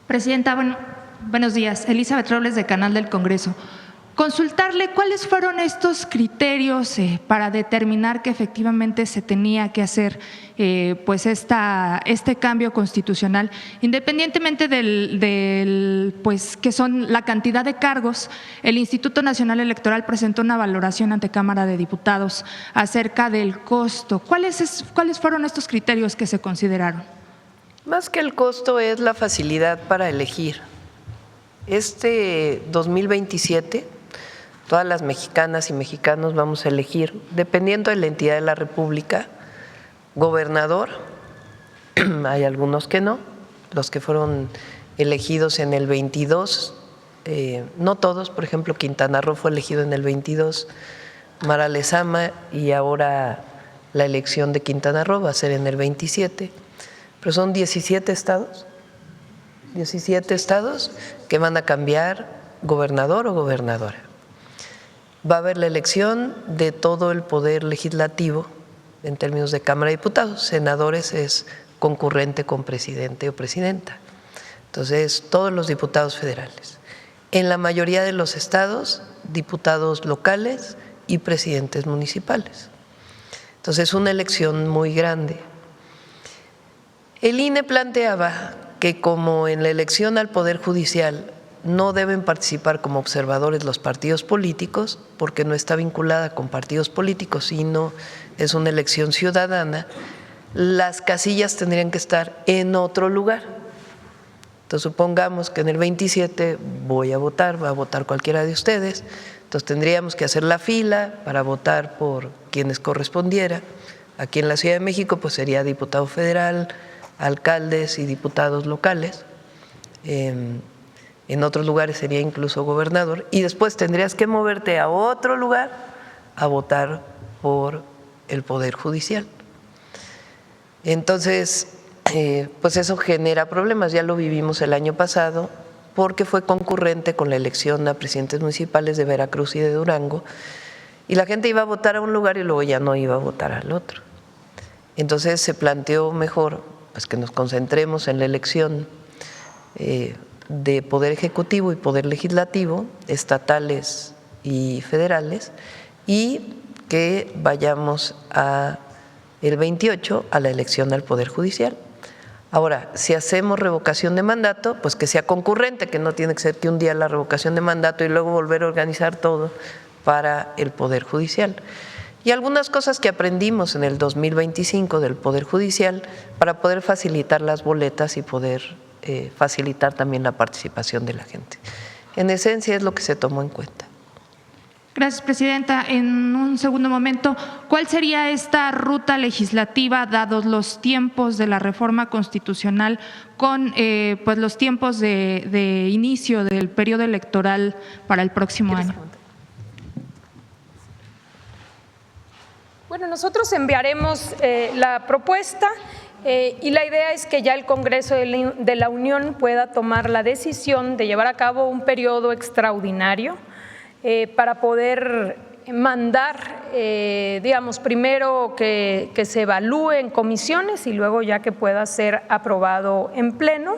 Presidenta, buenos días. Elizabeth Robles, de Canal del Congreso. Consultarle cuáles fueron estos criterios para determinar que efectivamente se tenía que hacer este cambio constitucional, independientemente pues que son la cantidad de cargos. El Instituto Nacional Electoral presentó una valoración ante Cámara de Diputados acerca del costo. ¿Cuáles fueron estos criterios que se consideraron? Más que el costo es la facilidad para elegir. Este 2027 todas las mexicanas y mexicanos vamos a elegir, dependiendo de la entidad de la República, gobernador, hay algunos que no, los que fueron elegidos en el 22, no todos, por ejemplo, Quintana Roo fue elegido en el 22, Mara Lezama, y ahora la elección de Quintana Roo va a ser en el 27, pero son 17 estados que van a cambiar gobernador o gobernadora. Va a haber la elección de todo el poder legislativo en términos de Cámara de Diputados. Senadores es concurrente con presidente o presidenta. Entonces, todos los diputados federales. En la mayoría de los estados, diputados locales y presidentes municipales. Entonces, es una elección muy grande. El INE planteaba que como en la elección al Poder Judicial no deben participar como observadores los partidos políticos, porque no está vinculada con partidos políticos, sino es una elección ciudadana, las casillas tendrían que estar en otro lugar. Entonces, supongamos que en el 27 voy a votar, va a votar cualquiera de ustedes, entonces tendríamos que hacer la fila para votar por quienes correspondiera. Aquí en la Ciudad de México pues sería diputado federal, alcaldes y diputados locales. En otros lugares sería incluso gobernador, y después tendrías que moverte a otro lugar a votar por el Poder Judicial. Entonces, pues eso genera problemas, ya lo vivimos el año pasado, porque fue concurrente con la elección a presidentes municipales de Veracruz y de Durango, y la gente iba a votar a un lugar y luego ya no iba a votar al otro. Entonces se planteó mejor pues que nos concentremos en la elección de Poder Ejecutivo y Poder Legislativo, estatales y federales, y que vayamos el 28 a la elección al Poder Judicial. Ahora, si hacemos revocación de mandato, pues que sea concurrente, que no tiene que ser que un día la revocación de mandato y luego volver a organizar todo para el Poder Judicial. Y algunas cosas que aprendimos en el 2025 del Poder Judicial para poder facilitar las boletas y poder facilitar también la participación de la gente. En esencia es lo que se tomó en cuenta. Gracias, Presidenta. En un segundo momento, ¿cuál sería esta ruta legislativa, dados los tiempos de la reforma constitucional, con pues los tiempos de inicio del periodo electoral para el próximo año? Bueno, nosotros enviaremos la propuesta y la idea es que ya el Congreso de la Unión pueda tomar la decisión de llevar a cabo un periodo extraordinario para poder mandar, digamos, primero que se evalúe en comisiones y luego ya que pueda ser aprobado en pleno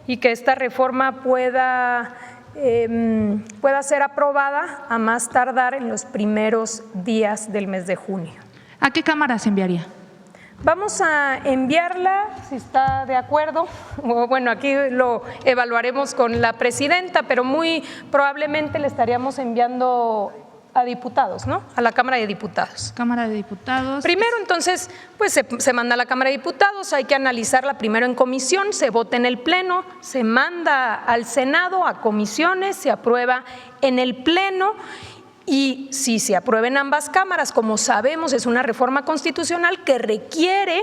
y que esta reforma pueda ser aprobada a más tardar en los primeros días del mes de junio. ¿A qué cámara se enviaría? Vamos a enviarla, si está de acuerdo, bueno, aquí lo evaluaremos con la presidenta, pero muy probablemente le estaríamos enviando a diputados, ¿no? A la Cámara de Diputados. Cámara de Diputados. Primero, entonces, pues se manda a la Cámara de Diputados, hay que analizarla primero en comisión, se vota en el Pleno, se manda al Senado, a comisiones, se aprueba en el Pleno. Y si se aprueba en ambas cámaras, como sabemos, es una reforma constitucional que requiere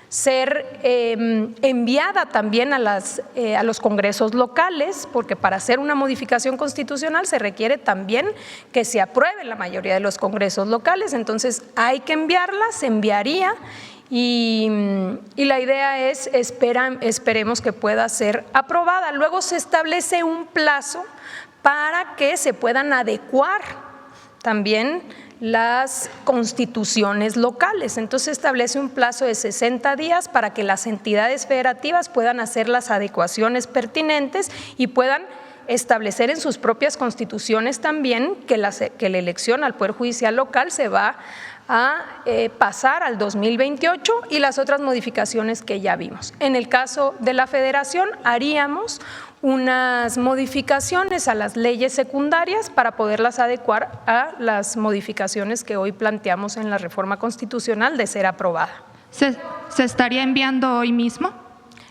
ser enviada también a los congresos locales, porque para hacer una modificación constitucional se requiere también que se apruebe en la mayoría de los congresos locales. Entonces hay que enviarla, se enviaría y la idea es, esperemos que pueda ser aprobada. Luego se establece un plazo para que se puedan adecuar también las constituciones locales. Entonces establece un plazo de 60 días para que las entidades federativas puedan hacer las adecuaciones pertinentes y puedan establecer en sus propias constituciones también que la elección al Poder Judicial local se va a pasar al 2028 y las otras modificaciones que ya vimos. En el caso de la Federación haríamos unas modificaciones a las leyes secundarias para poderlas adecuar a las modificaciones que hoy planteamos en la reforma constitucional de ser aprobada. ¿Se estaría enviando hoy mismo?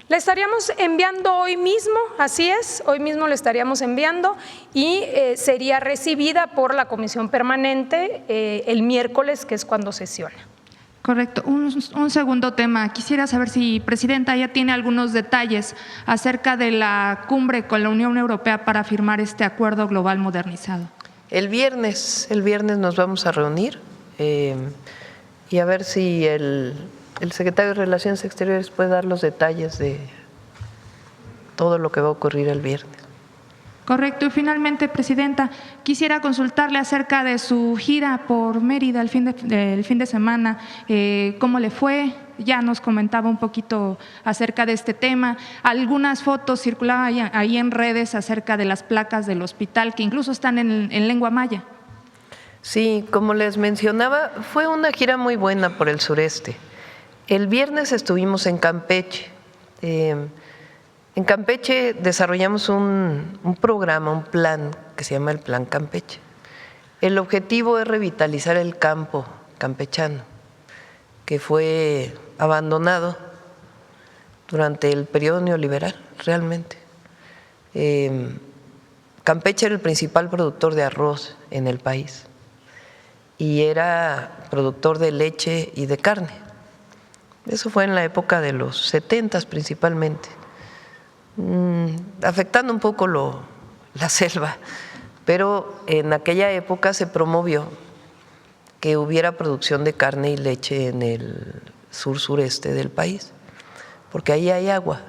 La estaríamos enviando hoy mismo, así es, hoy mismo la estaríamos enviando y sería recibida por la Comisión Permanente el miércoles, que es cuando sesiona. Correcto. Un segundo tema. Quisiera saber si, Presidenta, ya tiene algunos detalles acerca de la cumbre con la Unión Europea para firmar este acuerdo global modernizado. El viernes nos vamos a reunir y a ver si el secretario de Relaciones Exteriores puede dar los detalles de todo lo que va a ocurrir el viernes. Correcto. Y finalmente, Presidenta, quisiera consultarle acerca de su gira por Mérida el fin de semana. ¿Cómo le fue? Ya nos comentaba un poquito acerca de este tema. Algunas fotos circulaban ahí en redes acerca de las placas del hospital, que incluso están en lengua maya. Sí, como les mencionaba, fue una gira muy buena por el sureste. El viernes estuvimos en Campeche. En Campeche desarrollamos un programa, un plan que se llama el Plan Campeche. El objetivo es revitalizar el campo campechano, que fue abandonado durante el periodo neoliberal, realmente. Campeche era el principal productor de arroz en el país y era productor de leche y de carne. Eso fue en la época de los 70s principalmente, afectando un poco la selva, pero en aquella época se promovió que hubiera producción de carne y leche en el sur-sureste del país, porque ahí hay agua.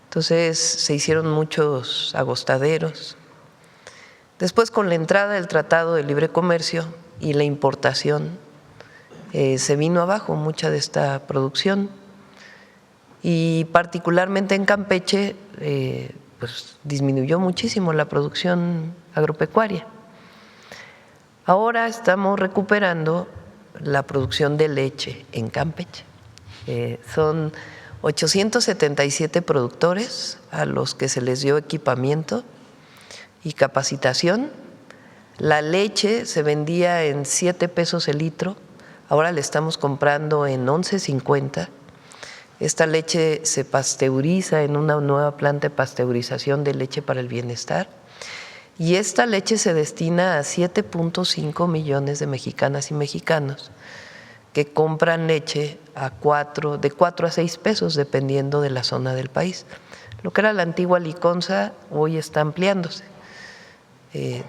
Entonces se hicieron muchos agostaderos. Después, con la entrada del Tratado de Libre Comercio y la importación, se vino abajo mucha de esta producción y particularmente en Campeche pues disminuyó muchísimo la producción agropecuaria. Ahora estamos recuperando la producción de leche en Campeche. Son 877 productores a los que se les dio equipamiento y capacitación. La leche se vendía en 7 pesos el litro, ahora le estamos comprando en 11.50. Esta leche se pasteuriza en una nueva planta de pasteurización de leche para el bienestar y esta leche se destina a 7.5 millones de mexicanas y mexicanos que compran leche de 4 a 6 pesos dependiendo de la zona del país. Lo que era la antigua liconza hoy está ampliándose.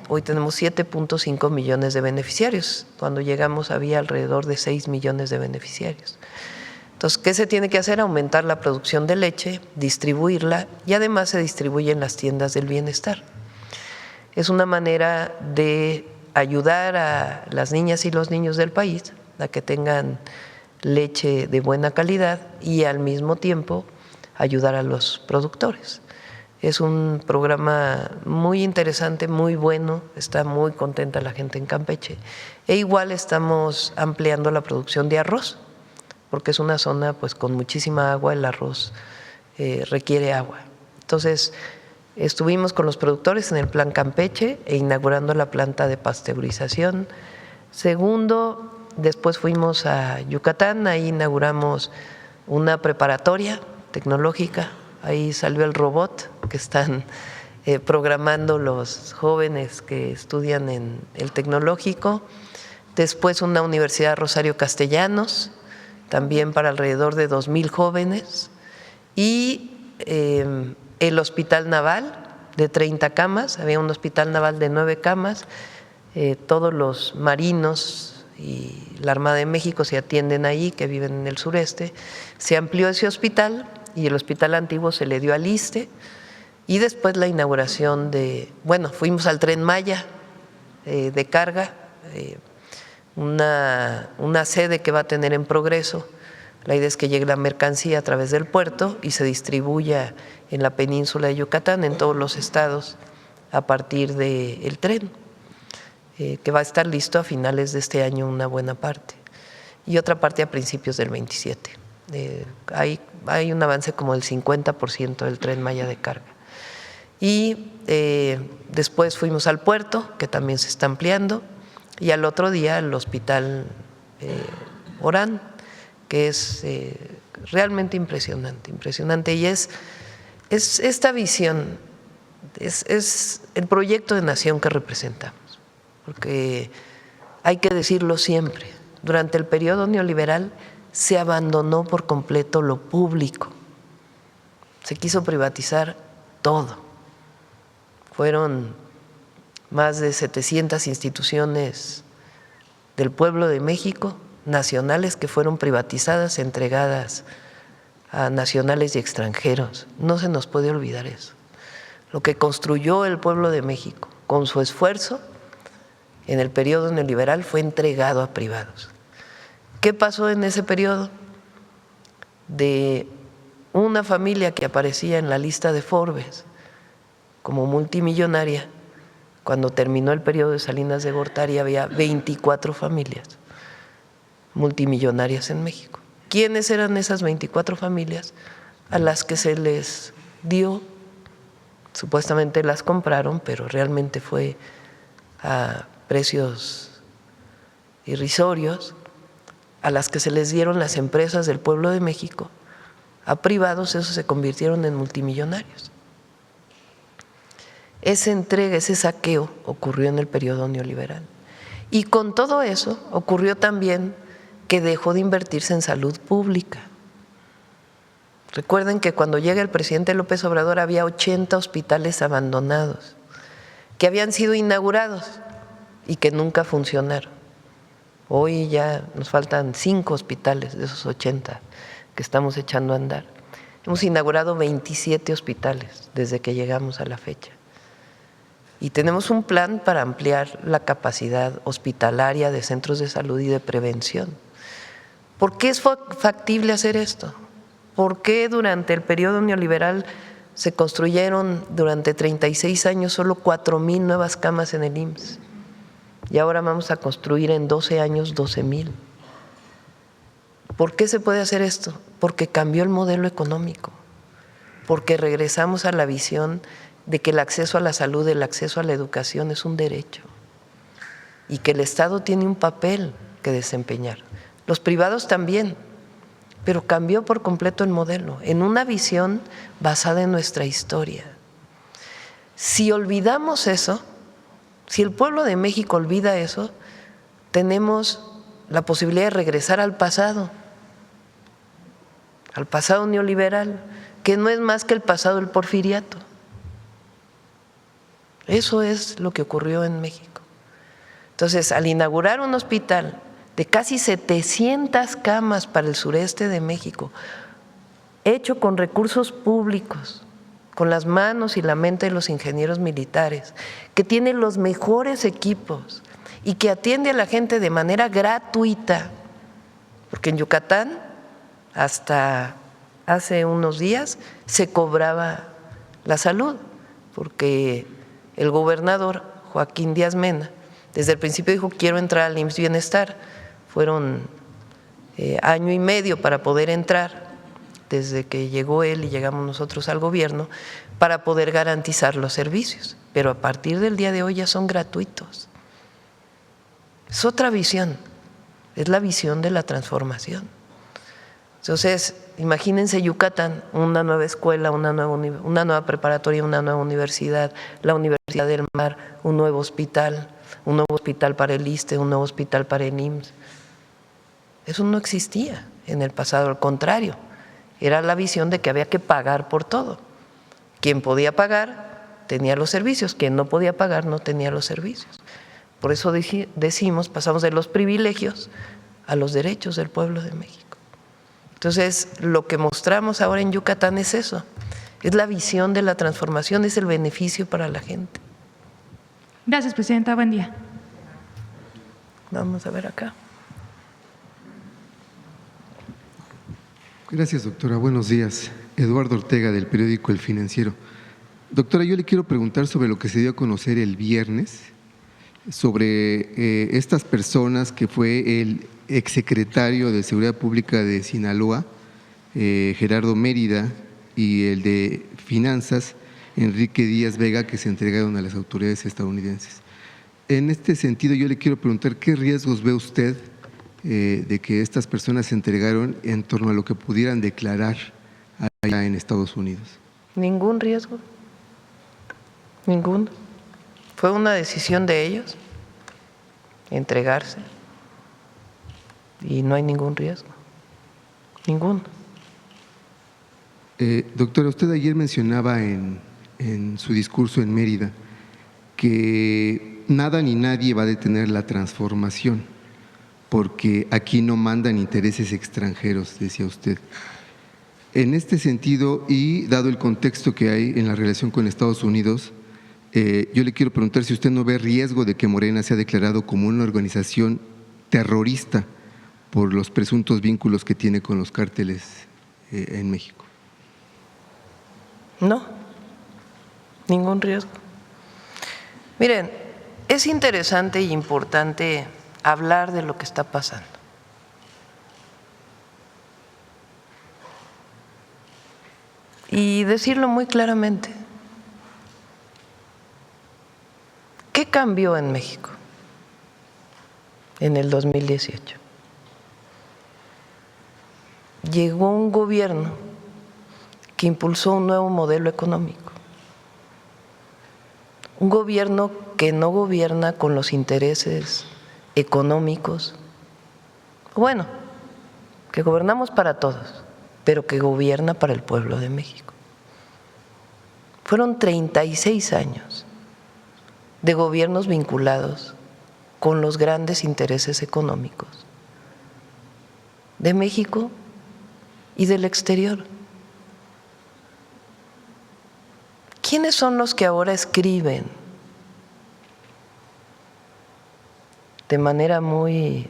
Hoy tenemos 7.5 millones de beneficiarios. Cuando llegamos había alrededor de 6 millones de beneficiarios. Entonces, ¿qué se tiene que hacer? Aumentar la producción de leche, distribuirla y además se distribuye en las tiendas del bienestar. Es una manera de ayudar a las niñas y los niños del país a que tengan leche de buena calidad y al mismo tiempo ayudar a los productores. Es un programa muy interesante, muy bueno, está muy contenta la gente en Campeche. E igual estamos ampliando la producción de arroz, porque es una zona pues con muchísima agua, el arroz requiere agua. Entonces, estuvimos con los productores en el Plan Campeche e inaugurando la planta de pasteurización. Segundo, después fuimos a Yucatán, ahí inauguramos una preparatoria tecnológica, ahí salió el robot que están programando los jóvenes que estudian en el tecnológico. Después una Universidad Rosario Castellanos, también para alrededor de 2,000 jóvenes, y el Hospital Naval de 30 camas, había un hospital naval de 9 camas, todos los marinos y la Armada de México se atienden ahí, que viven en el sureste. Se amplió ese hospital y el hospital antiguo se le dio al ISSSTE, y después la inauguración fuimos al Tren Maya de carga, una sede que va a tener en Progreso. La idea es que llegue la mercancía a través del puerto y se distribuya en la península de Yucatán, en todos los estados, a partir del tren, que va a estar listo a finales de este año una buena parte, y otra parte a principios del 27. Hay un avance como del 50% del Tren Maya de carga. Y después fuimos al puerto, que también se está ampliando, y al otro día al hospital Orán, que es realmente impresionante, y es esta visión, es el proyecto de nación que representamos, porque hay que decirlo siempre, durante el periodo neoliberal se abandonó por completo lo público, se quiso privatizar todo. Fueron más de 700 instituciones del pueblo de México, nacionales, que fueron privatizadas, entregadas a nacionales y extranjeros. No se nos puede olvidar eso. Lo que construyó el pueblo de México con su esfuerzo en el periodo neoliberal fue entregado a privados. ¿Qué pasó en ese periodo? De una familia que aparecía en la lista de Forbes como multimillonaria, cuando terminó el periodo de Salinas de Gortari había 24 familias multimillonarias en México. ¿Quiénes eran esas 24 familias? A las que se les dio, supuestamente las compraron, pero realmente fue a precios irrisorios, a las que se les dieron las empresas del pueblo de México, a privados, esos se convirtieron en multimillonarios. Esa entrega, ese saqueo ocurrió en el periodo neoliberal. Y con todo eso ocurrió también que dejó de invertirse en salud pública. Recuerden que cuando llega el presidente López Obrador había 80 hospitales abandonados que habían sido inaugurados y que nunca funcionaron. Hoy ya nos faltan 5 hospitales de esos 80 que estamos echando a andar. Hemos inaugurado 27 hospitales desde que llegamos a la fecha. Y tenemos un plan para ampliar la capacidad hospitalaria de centros de salud y de prevención. ¿Por qué es factible hacer esto? ¿Por qué durante el periodo neoliberal se construyeron durante 36 años solo 4,000 nuevas camas en el IMSS? Y ahora vamos a construir en 12 años 12,000. ¿Por qué se puede hacer esto? Porque cambió el modelo económico, porque regresamos a la visión de que el acceso a la salud, el acceso a la educación es un derecho y que el Estado tiene un papel que desempeñar. Los privados también, pero cambió por completo el modelo, en una visión basada en nuestra historia. Si olvidamos eso, si el pueblo de México olvida eso, tenemos la posibilidad de regresar al pasado neoliberal, que no es más que el pasado del porfiriato. Eso es lo que ocurrió en México. Entonces, al inaugurar un hospital de casi 700 camas para el sureste de México, hecho con recursos públicos, con las manos y la mente de los ingenieros militares, que tiene los mejores equipos y que atiende a la gente de manera gratuita, porque en Yucatán hasta hace unos días se cobraba la salud, porque el gobernador Joaquín Díaz Mena desde el principio dijo: quiero entrar al IMSS Bienestar. Fueron año y medio para poder entrar, desde que llegó él y llegamos nosotros al gobierno, para poder garantizar los servicios, pero a partir del día de hoy ya son gratuitos. Es otra visión, es la visión de la transformación. Entonces, imagínense Yucatán, una nueva escuela, una nueva preparatoria, una nueva universidad, la Universidad del Mar, un nuevo hospital para el ISSSTE, un nuevo hospital para el IMSS. Eso no existía en el pasado, al contrario, era la visión de que había que pagar por todo. Quien podía pagar tenía los servicios, quien no podía pagar no tenía los servicios. Por eso decimos, pasamos de los privilegios a los derechos del pueblo de México. Entonces, lo que mostramos ahora en Yucatán es eso, es la visión de la transformación, es el beneficio para la gente. Gracias, presidenta. Buen día. Vamos a ver acá. Gracias, doctora. Buenos días. Eduardo Ortega, del periódico El Financiero. Doctora, yo le quiero preguntar sobre lo que se dio a conocer el viernes, sobre estas personas que fue el exsecretario de Seguridad Pública de Sinaloa, Gerardo Mérida, y el de Finanzas, Enrique Díaz Vega, que se entregaron a las autoridades estadounidenses. En este sentido, yo le quiero preguntar qué riesgos ve usted de que estas personas se entregaron en torno a lo que pudieran declarar allá en Estados Unidos. Ningún riesgo, ninguno. Fue una decisión de ellos entregarse y no hay ningún riesgo, ninguno. Doctora, usted ayer mencionaba en su discurso en Mérida que nada ni nadie va a detener la transformación, porque aquí no mandan intereses extranjeros, decía usted. En este sentido, y dado el contexto que hay en la relación con Estados Unidos, yo le quiero preguntar si usted no ve riesgo de que Morena sea declarado como una organización terrorista por los presuntos vínculos que tiene con los cárteles en México. No, ningún riesgo. Miren, es interesante e importante hablar de lo que está pasando. Y decirlo muy claramente. ¿Qué cambió en México en el 2018? Llegó un gobierno que impulsó un nuevo modelo económico. Un gobierno que no gobierna con los intereses económicos, bueno, que gobernamos para todos, pero que gobierna para el pueblo de México. Fueron 36 años de gobiernos vinculados con los grandes intereses económicos de México y del exterior. ¿Quiénes son los que ahora escriben de manera muy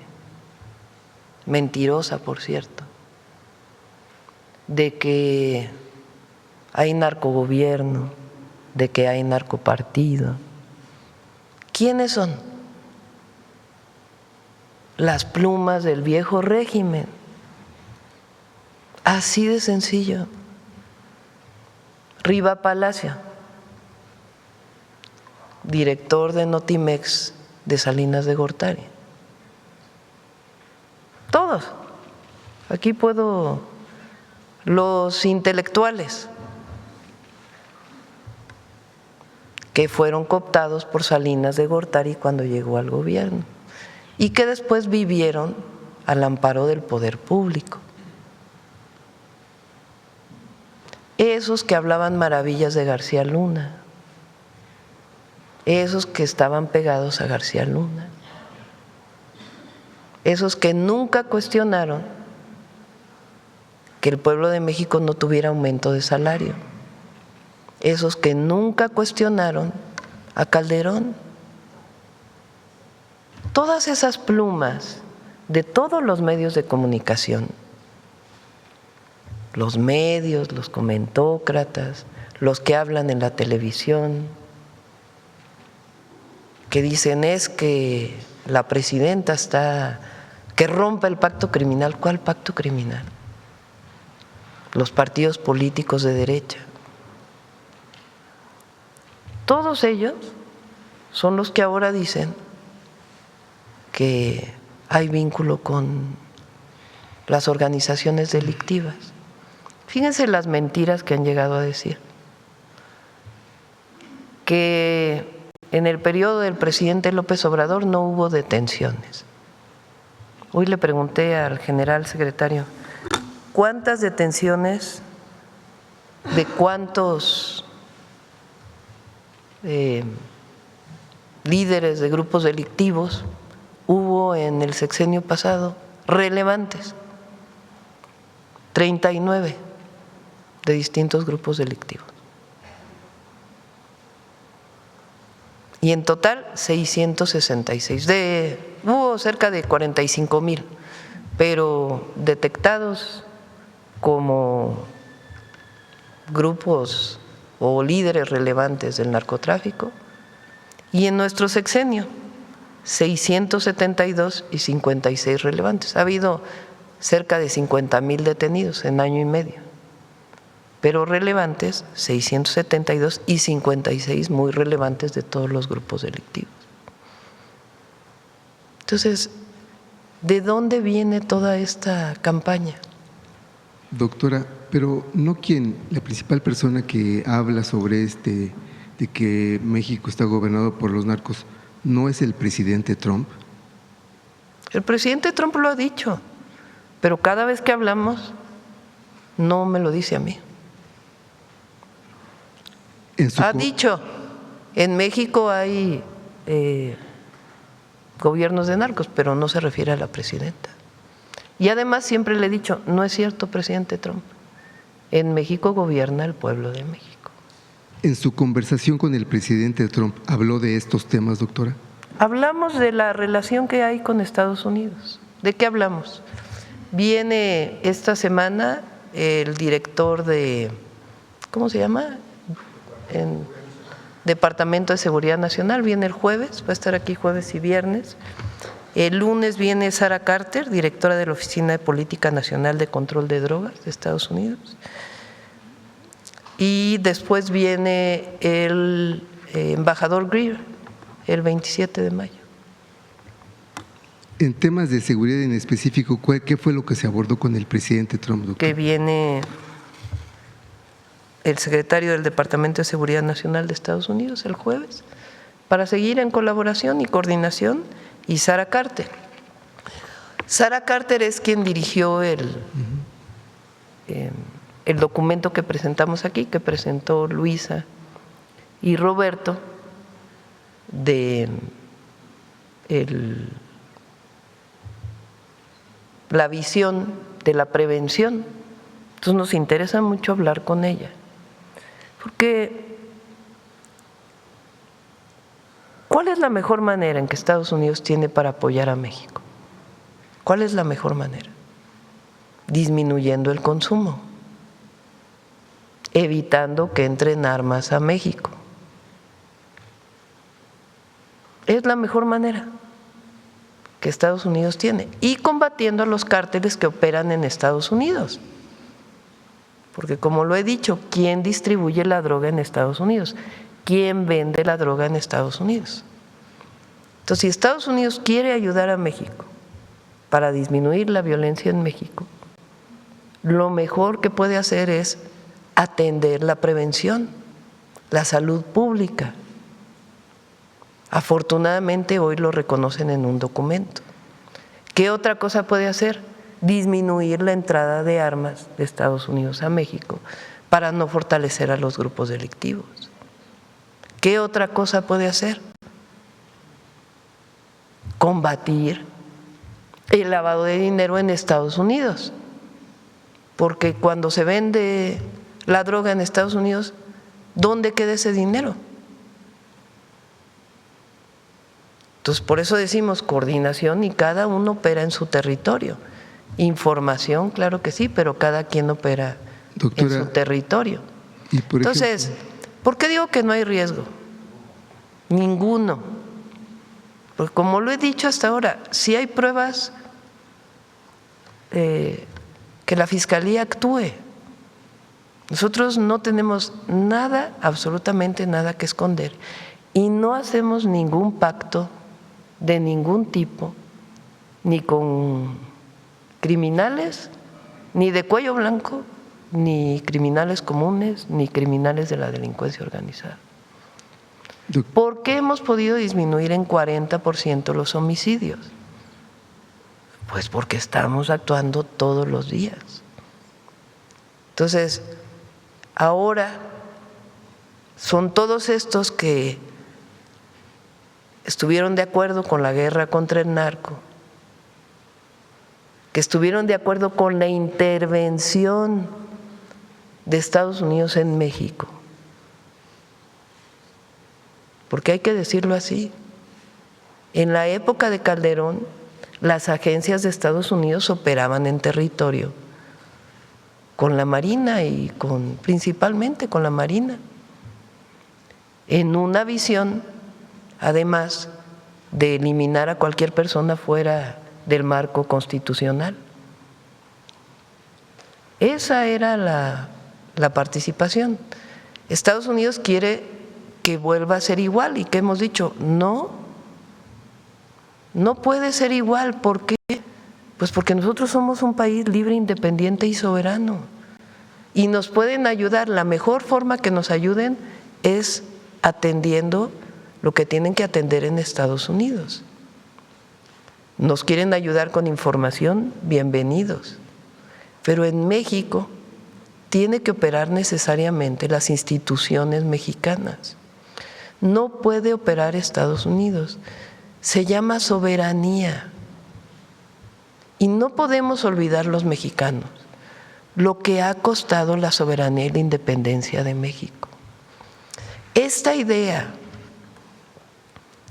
mentirosa, por cierto, de que hay narcogobierno, de que hay narcopartido? ¿Quiénes son? Las plumas del viejo régimen. Así de sencillo. Riva Palacio, director de Notimex de Salinas de Gortari. Todos. Aquí puedo, los intelectuales que fueron cooptados por Salinas de Gortari cuando llegó al gobierno y que después vivieron al amparo del poder público. Esos que hablaban maravillas de García Luna, esos que estaban pegados a García Luna, esos que nunca cuestionaron que el pueblo de México no tuviera aumento de salario, esos que nunca cuestionaron a Calderón. Todas esas plumas de todos los medios de comunicación, los medios, los comentócratas, los que hablan en la televisión, que dicen es que la presidenta está, que rompa el pacto criminal. ¿Cuál pacto criminal? Los partidos políticos de derecha. Todos ellos son los que ahora dicen que hay vínculo con las organizaciones delictivas. Fíjense las mentiras que han llegado a decir. Que en el periodo del presidente López Obrador no hubo detenciones. Hoy le pregunté al general secretario, ¿cuántas detenciones de cuántos líderes de grupos delictivos hubo en el sexenio pasado relevantes? 39 de distintos grupos delictivos. Y en total 666 de hubo cerca de 45,000, pero detectados como grupos o líderes relevantes del narcotráfico, y en nuestro sexenio 672 y 56 relevantes. Ha habido cerca de 50,000 detenidos en año y medio, pero relevantes 672 y 56 muy relevantes de todos los grupos delictivos. Entonces, ¿de dónde viene toda esta campaña? Doctora, pero no la principal persona que habla sobre de que México está gobernado por los narcos, ¿no es el presidente Trump? El presidente Trump lo ha dicho, pero cada vez que hablamos no me lo dice a mí. Ha dicho, en México hay gobiernos de narcos, pero no se refiere a la presidenta. Y además siempre le he dicho, no es cierto, presidente Trump, en México gobierna el pueblo de México. En su conversación con el presidente Trump, ¿habló de estos temas, doctora? Hablamos de la relación que hay con Estados Unidos. ¿De qué hablamos? Viene esta semana el director de, ¿cómo se llama? En Departamento de Seguridad Nacional, viene el jueves, va a estar aquí jueves y viernes. El lunes viene Sara Carter, directora de la Oficina de Política Nacional de Control de Drogas de Estados Unidos. Y después viene el embajador Greer, el 27 de mayo. En temas de seguridad en específico, ¿qué fue lo que se abordó con el presidente Trump, doctor? Que viene el secretario del Departamento de Seguridad Nacional de Estados Unidos el jueves para seguir en colaboración y coordinación, y Sara Carter. Sara Carter es quien dirigió el documento que presentamos aquí, que presentó Luisa y Roberto, de la visión de la prevención. Entonces nos interesa mucho hablar con ella, porque ¿cuál es la mejor manera en que Estados Unidos tiene para apoyar a México? ¿Cuál es la mejor manera? Disminuyendo el consumo, evitando que entren armas a México. Es la mejor manera que Estados Unidos tiene, y combatiendo a los cárteles que operan en Estados Unidos. Porque como lo he dicho, ¿quién distribuye la droga en Estados Unidos? ¿Quién vende la droga en Estados Unidos? Entonces, si Estados Unidos quiere ayudar a México para disminuir la violencia en México, lo mejor que puede hacer es atender la prevención, la salud pública. Afortunadamente hoy lo reconocen en un documento. ¿Qué otra cosa puede hacer? Disminuir la entrada de armas de Estados Unidos a México para no fortalecer a los grupos delictivos. ¿Qué otra cosa puede hacer? Combatir el lavado de dinero en Estados Unidos, porque cuando se vende la droga en Estados Unidos, ¿dónde queda ese dinero? Entonces, por eso decimos coordinación, y cada uno opera en su territorio. Información, claro que sí, pero cada quien opera, doctora, en su territorio. Entonces, ¿por qué digo que no hay riesgo? Ninguno. Porque como lo he dicho hasta ahora, si hay pruebas, que la Fiscalía actúe. Nosotros no tenemos nada, absolutamente nada que esconder, y no hacemos ningún pacto de ningún tipo, ni con criminales, ni de cuello blanco, ni criminales comunes, ni criminales de la delincuencia organizada. ¿Por qué hemos podido disminuir en 40% los homicidios? Pues porque estamos actuando todos los días. Entonces, ahora son todos estos que estuvieron de acuerdo con la guerra contra el narco, que estuvieron de acuerdo con la intervención de Estados Unidos en México, porque hay que decirlo así, En la época de Calderón, las agencias de Estados Unidos operaban en territorio con la Marina y principalmente con la Marina, en una visión, además, de eliminar a cualquier persona fuera del marco constitucional. Esa era la participación. Estados Unidos quiere que vuelva a ser igual y que hemos dicho, no puede ser igual. ¿Por qué? Pues porque nosotros somos un país libre, independiente y soberano. Y nos pueden ayudar. La mejor forma que nos ayuden es atendiendo lo que tienen que atender en Estados Unidos. Nos quieren ayudar con información, bienvenidos. Pero en México tiene que operar necesariamente las instituciones mexicanas. No puede operar Estados Unidos. Se llama soberanía. Y no podemos olvidar los mexicanos lo que ha costado la soberanía y la independencia de México. Esta idea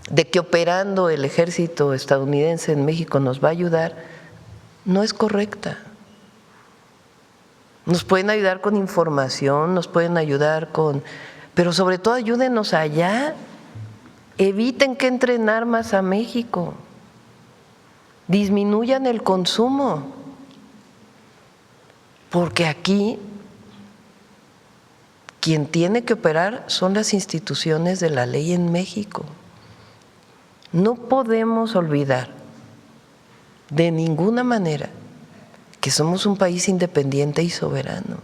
de que operando el ejército estadounidense en México nos va a ayudar, no es correcta. Nos pueden ayudar con información, nos pueden ayudar pero sobre todo ayúdenos allá, eviten que entren armas a México, disminuyan el consumo, porque aquí quien tiene que operar son las instituciones de la ley en México. No podemos olvidar de ninguna manera que somos un país independiente y soberano.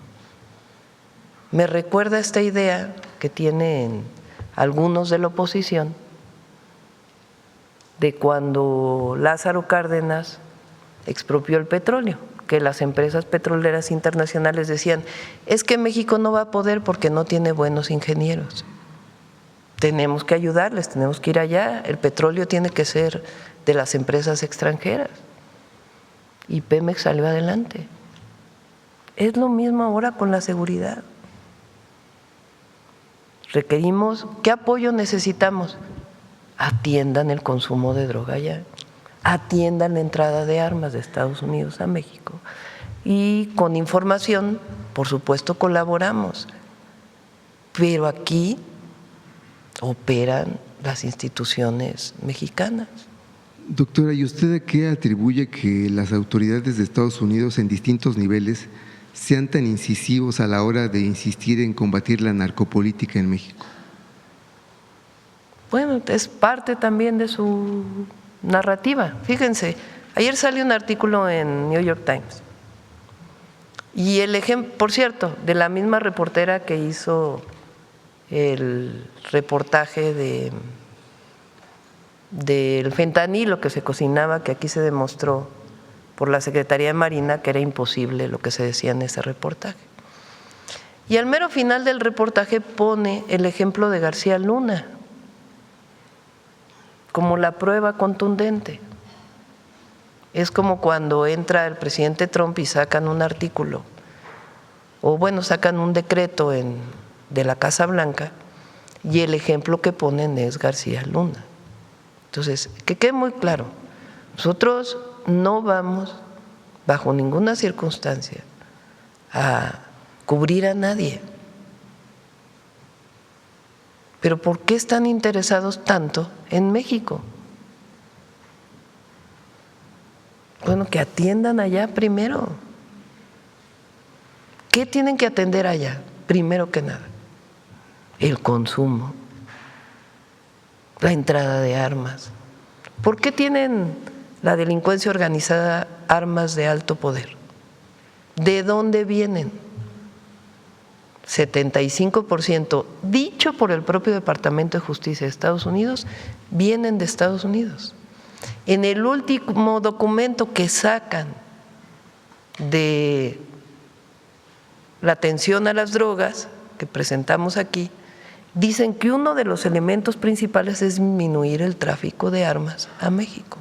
Me recuerda esta idea que tienen algunos de la oposición de cuando Lázaro Cárdenas expropió el petróleo, que las empresas petroleras internacionales decían, es que México no va a poder porque no tiene buenos ingenieros. Tenemos que ayudarles, tenemos que ir allá, el petróleo tiene que ser de las empresas extranjeras. Y Pemex salió adelante. Es lo mismo ahora con la seguridad. Requerimos, ¿qué apoyo necesitamos? Atiendan el consumo de droga allá, atiendan la entrada de armas de Estados Unidos a México. Y con información, por supuesto, colaboramos. Pero aquí operan las instituciones mexicanas. Doctora, ¿y usted a qué atribuye que las autoridades de Estados Unidos en distintos niveles sean tan incisivos a la hora de insistir en combatir la narcopolítica en México? Bueno, es parte también de su narrativa. Fíjense, ayer salió un artículo en New York Times y el ejemplo, por cierto, de la misma reportera que hizo el reportaje del fentanilo que se cocinaba, que aquí se demostró por la Secretaría de Marina que era imposible lo que se decía en ese reportaje. Y al mero final del reportaje pone el ejemplo de García Luna como la prueba contundente. Es como cuando entra el presidente Trump y sacan un artículo, o bueno, sacan un decreto de la Casa Blanca y el ejemplo que ponen es García Luna. Entonces, que quede muy claro, nosotros no vamos bajo ninguna circunstancia a cubrir a nadie. Pero ¿por qué están interesados tanto en México? Bueno, que atiendan allá primero. ¿Qué tienen que atender allá? Primero que nada, el consumo, la entrada de armas. ¿Por qué tienen la delincuencia organizada armas de alto poder? ¿De dónde vienen? 75%, dicho por el propio Departamento de Justicia de Estados Unidos, vienen de Estados Unidos. En el último documento que sacan de la atención a las drogas que presentamos aquí, dicen que uno de los elementos principales es disminuir el tráfico de armas a México.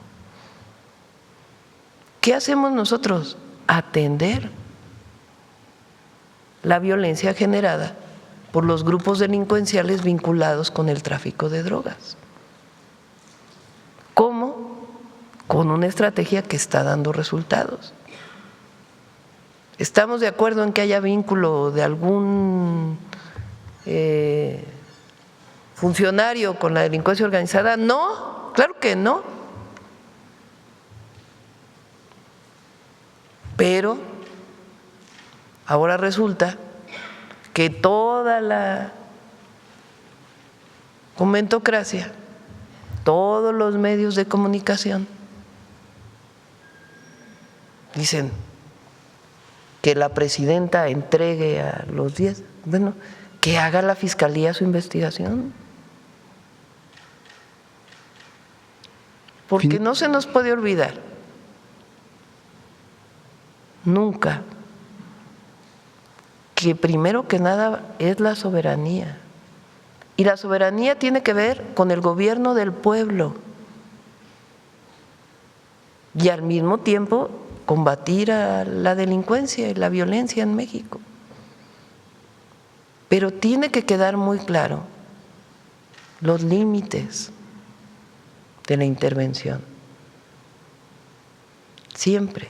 ¿Qué hacemos nosotros? Atender la violencia generada por los grupos delincuenciales vinculados con el tráfico de drogas. ¿Cómo con una estrategia que está dando resultados. ¿Estamos de acuerdo en que haya vínculo de algún funcionario con la delincuencia organizada? No, claro que no. Pero ahora resulta que toda la comentocracia, todos los medios de comunicación dicen que la presidenta entregue a los 10, bueno, que haga la Fiscalía su investigación. Porque no se nos puede olvidar nunca que primero que nada es la soberanía. Y la soberanía tiene que ver con el gobierno del pueblo y al mismo tiempo combatir a la delincuencia y la violencia en México. Pero tiene que quedar muy claro los límites de la intervención. Siempre.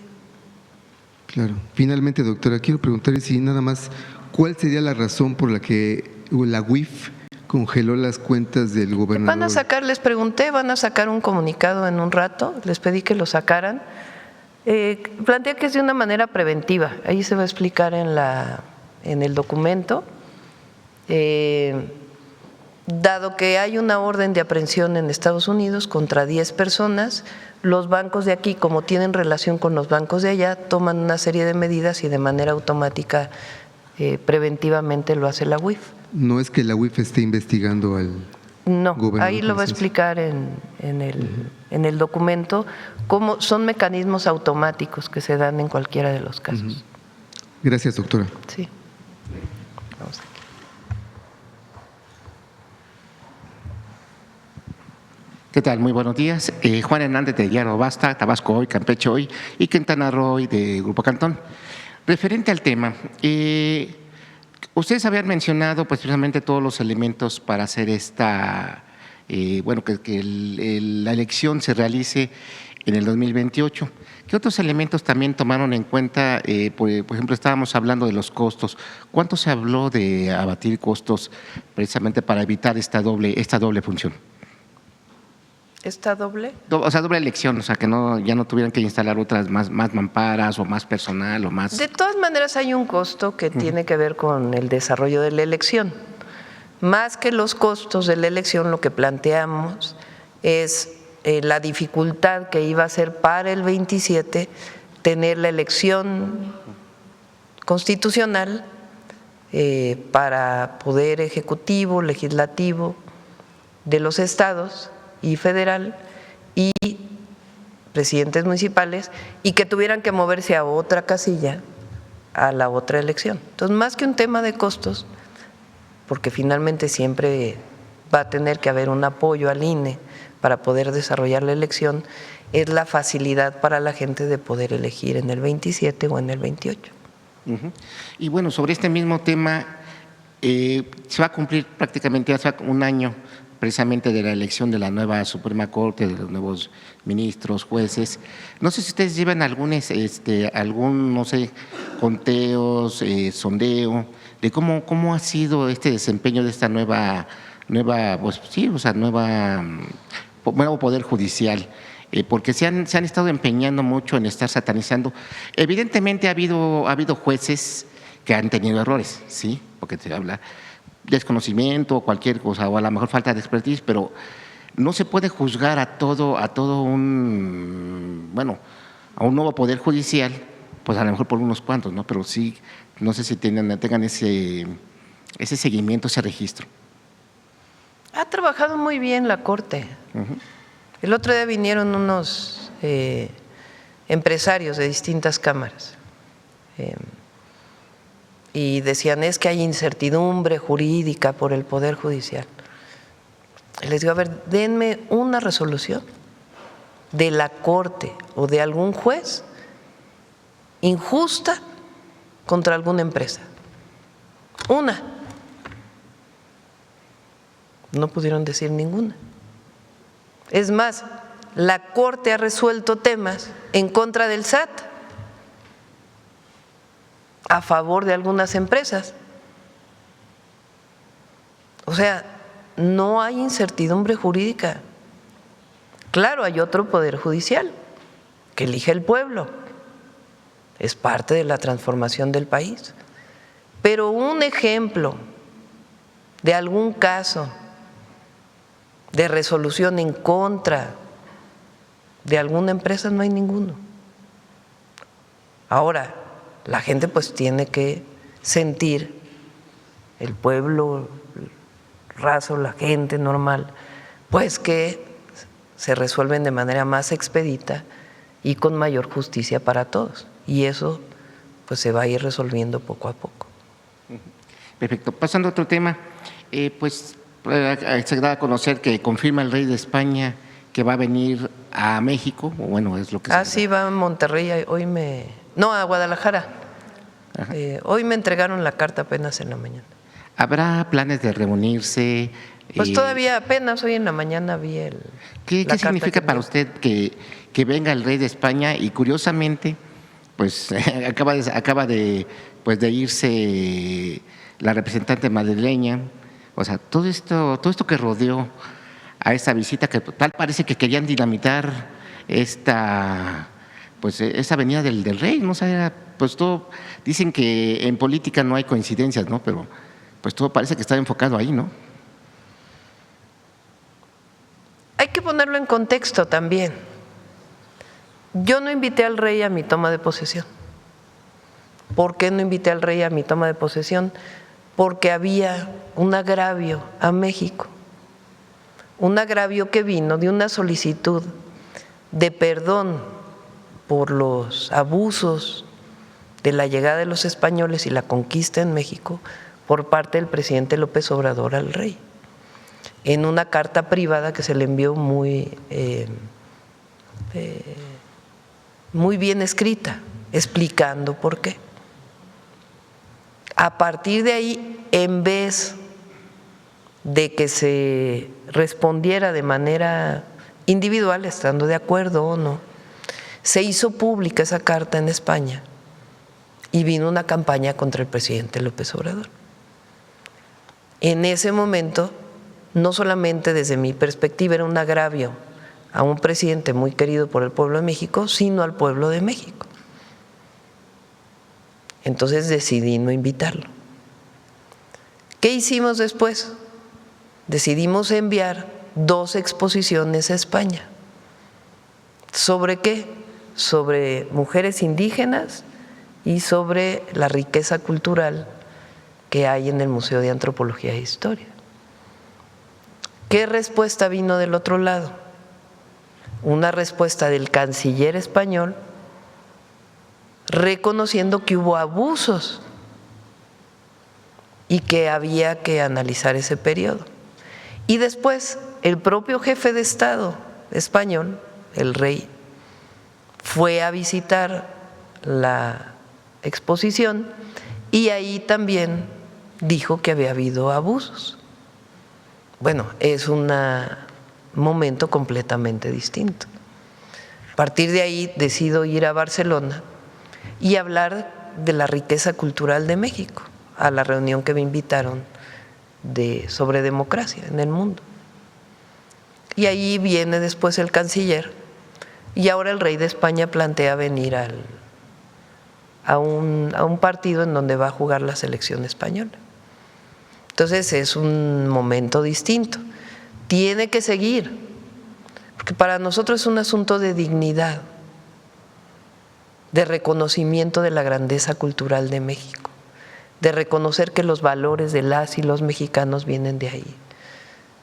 Claro. Finalmente, doctora, quiero preguntarle si nada más, ¿cuál sería la razón por la que la UIF congeló las cuentas del gobernador? Van a sacar, les pregunté, van a sacar un comunicado en un rato, les pedí que lo sacaran. Plantea que es de una manera preventiva, ahí se va a explicar en el documento. Dado que hay una orden de aprehensión en Estados Unidos contra 10 personas, los bancos de aquí, como tienen relación con los bancos de allá, toman una serie de medidas y de manera automática, preventivamente lo hace la UIF. No es que la UIF esté investigando al gobernador. Ahí lo va a explicar en el documento, cómo son mecanismos automáticos que se dan en cualquiera de los casos. Gracias, doctora. Sí. Vamos aquí. ¿Qué tal? Muy buenos días. Juan Hernández de Diario Basta, Tabasco Hoy, Campeche Hoy y Quintana Roo Hoy de Grupo Cantón. Referente al tema, ustedes habían mencionado pues precisamente todos los elementos para hacer esta, que la elección se realice en el 2028. ¿Qué otros elementos también tomaron en cuenta? Por ejemplo, estábamos hablando de los costos. ¿Cuánto se habló de abatir costos precisamente para evitar esta doble función? ¿Está doble? O sea, doble elección, o sea, que ya no tuvieran que instalar otras más mamparas o más personal o más… De todas maneras hay un costo que tiene que ver con el desarrollo de la elección. Más que los costos de la elección, lo que planteamos es la dificultad que iba a ser para el 27 tener la elección constitucional para poder ejecutivo, legislativo de los estados y federal y presidentes municipales, y que tuvieran que moverse a otra casilla a la otra elección. Entonces, más que un tema de costos, porque finalmente siempre va a tener que haber un apoyo al INE para poder desarrollar la elección, es la facilidad para la gente de poder elegir en el 27 o en el 28. Y bueno, sobre este mismo tema, se va a cumplir prácticamente hace un año precisamente de la elección de la nueva Suprema Corte, de los nuevos ministros, jueces. No sé si ustedes llevan algún no sé, conteos, sondeo, de cómo ha sido este desempeño de esta nuevo poder judicial, porque se han estado empeñando mucho en estar satanizando. Evidentemente ha habido jueces que han tenido errores, sí, porque se habla desconocimiento o cualquier cosa, o a lo mejor falta de expertise, pero no se puede juzgar a un nuevo poder judicial, pues a lo mejor por unos cuantos, ¿no? Pero sí, no sé si tengan ese seguimiento, ese registro. Ha trabajado muy bien la Corte. El otro día vinieron unos empresarios de distintas cámaras y decían, es que hay incertidumbre jurídica por el Poder Judicial. Y les digo, a ver, denme una resolución de la Corte o de algún juez injusta contra alguna empresa. Una. No pudieron decir ninguna. Es más, la Corte ha resuelto temas en contra del SAT, a favor de algunas empresas. O sea, no hay incertidumbre jurídica. Claro, hay otro poder judicial que elige el pueblo, es parte de la transformación del país. Pero un ejemplo de algún caso de resolución en contra de alguna empresa no hay ninguno. Ahora, la gente pues tiene que sentir, el pueblo raso, la gente normal, pues que se resuelven de manera más expedita y con mayor justicia para todos. Y eso pues se va a ir resolviendo poco a poco. Perfecto. Pasando a otro tema, se da a conocer que confirma el rey de España que va a venir a México, o bueno, es lo que se Sí, va a Monterrey, a Guadalajara. Hoy me entregaron la carta apenas en la mañana. ¿Habrá planes de reunirse? Pues todavía apenas hoy en la mañana vi ¿Qué significa para usted que venga el rey de España? Y curiosamente, pues acaba de irse la representante madrileña. O sea, todo esto que rodeó a esa visita, que tal parece que querían dinamitar esa venida del rey, no sé, pues todo, dicen que en política no hay coincidencias, ¿no? Pero pues todo parece que está enfocado ahí, ¿no? Hay que ponerlo en contexto también. Yo no invité al rey a mi toma de posesión. ¿Por qué no invité al rey a mi toma de posesión? Porque había un agravio a México, un agravio que vino de una solicitud de perdón por los abusos de la llegada de los españoles y la conquista en México por parte del presidente López Obrador al rey, en una carta privada que se le envió muy bien escrita, explicando por qué. A partir de ahí, en vez de que se respondiera de manera individual, estando de acuerdo o no, se hizo pública esa carta en España y vino una campaña contra el presidente López Obrador. En ese momento, no solamente desde mi perspectiva era un agravio a un presidente muy querido por el pueblo de México, sino al pueblo de México. Entonces decidí no invitarlo. ¿Qué hicimos después? Decidimos enviar 2 exposiciones a España. ¿Sobre qué? Sobre mujeres indígenas y sobre la riqueza cultural que hay en el Museo de Antropología e Historia. ¿Qué respuesta vino del otro lado? Una respuesta del canciller español reconociendo que hubo abusos y que había que analizar ese periodo. Y después el propio jefe de Estado español, el rey, fue a visitar la exposición y ahí también dijo que había habido abusos. Bueno, es un momento completamente distinto. A partir de ahí decido ir a Barcelona y hablar de la riqueza cultural de México a la reunión que me invitaron sobre democracia en el mundo. Y ahí viene después el canciller y ahora el rey de España plantea venir a un partido en donde va a jugar la selección española. Entonces es un momento distinto. Tiene que seguir, porque para nosotros es un asunto de dignidad, de reconocimiento de la grandeza cultural de México, de reconocer que los valores de las y los mexicanos vienen de ahí,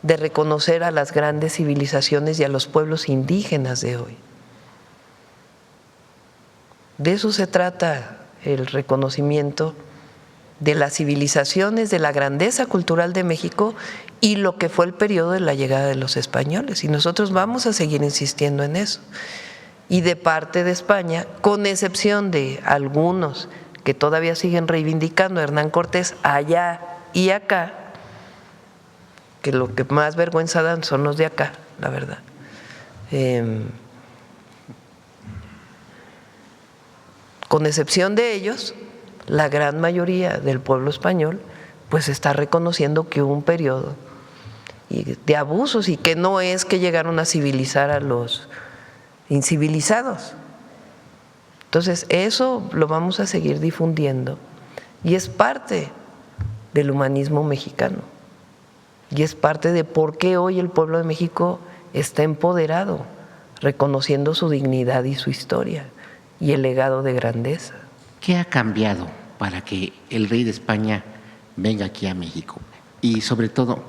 de reconocer a las grandes civilizaciones y a los pueblos indígenas de hoy. De eso se trata el reconocimiento de las civilizaciones, de la grandeza cultural de México y lo que fue el periodo de la llegada de los españoles. Y nosotros vamos a seguir insistiendo en eso. Y de parte de España, con excepción de algunos que todavía siguen reivindicando a Hernán Cortés allá y acá, que lo que más vergüenza dan son los de acá, la verdad. Con excepción de ellos, la gran mayoría del pueblo español pues está reconociendo que hubo un periodo de abusos y que no es que llegaron a civilizar a los incivilizados. Entonces, eso lo vamos a seguir difundiendo y es parte del humanismo mexicano y es parte de por qué hoy el pueblo de México está empoderado, reconociendo su dignidad y su historia y el legado de grandeza. ¿Qué ha cambiado para que el rey de España venga aquí a México? Y sobre todo,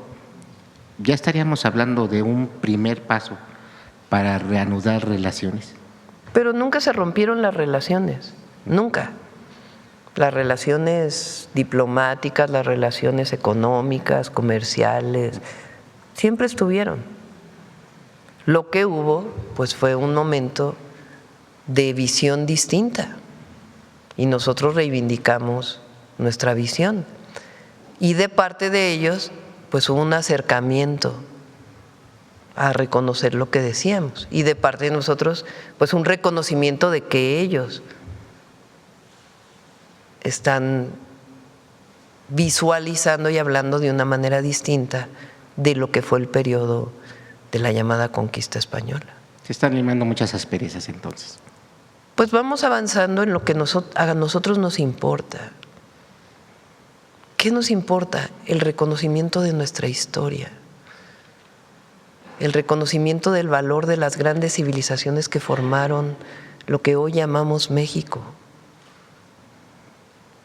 ¿ya estaríamos hablando de un primer paso para reanudar relaciones? Pero nunca se rompieron las relaciones, nunca. Las relaciones diplomáticas, las relaciones económicas, comerciales, siempre estuvieron. Lo que hubo, pues fue un momento de visión distinta y nosotros reivindicamos nuestra visión. Y de parte de ellos, pues hubo un acercamiento a reconocer lo que decíamos y de parte de nosotros, pues un reconocimiento de que ellos están visualizando y hablando de una manera distinta de lo que fue el periodo de la llamada conquista española. Se están limando muchas asperezas entonces. Pues vamos avanzando en lo que a nosotros nos importa. ¿Qué nos importa? El reconocimiento de nuestra historia, el reconocimiento del valor de las grandes civilizaciones que formaron lo que hoy llamamos México.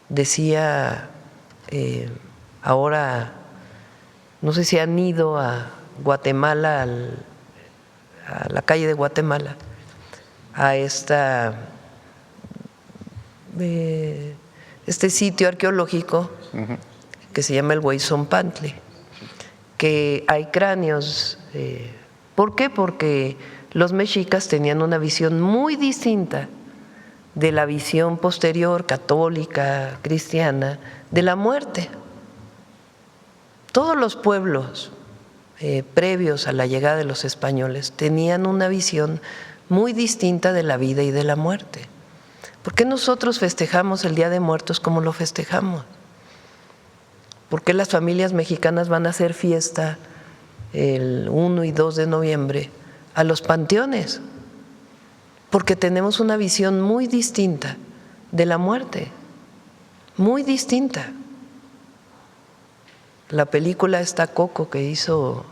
Decía, ahora, no sé si han ido a Guatemala, a la calle de Guatemala, a este sitio arqueológico que se llama el Huizompantle, que hay cráneos. ¿Por qué? Porque los mexicas tenían una visión muy distinta de la visión posterior, católica, cristiana, de la muerte. Todos los pueblos previos a la llegada de los españoles tenían una visión muy distinta de la vida y de la muerte. ¿Por qué nosotros festejamos el Día de Muertos como lo festejamos? ¿Por qué las familias mexicanas van a hacer fiesta el 1 y 2 de noviembre a los panteones? Porque tenemos una visión muy distinta de la muerte, muy distinta. La película esta Coco que hizo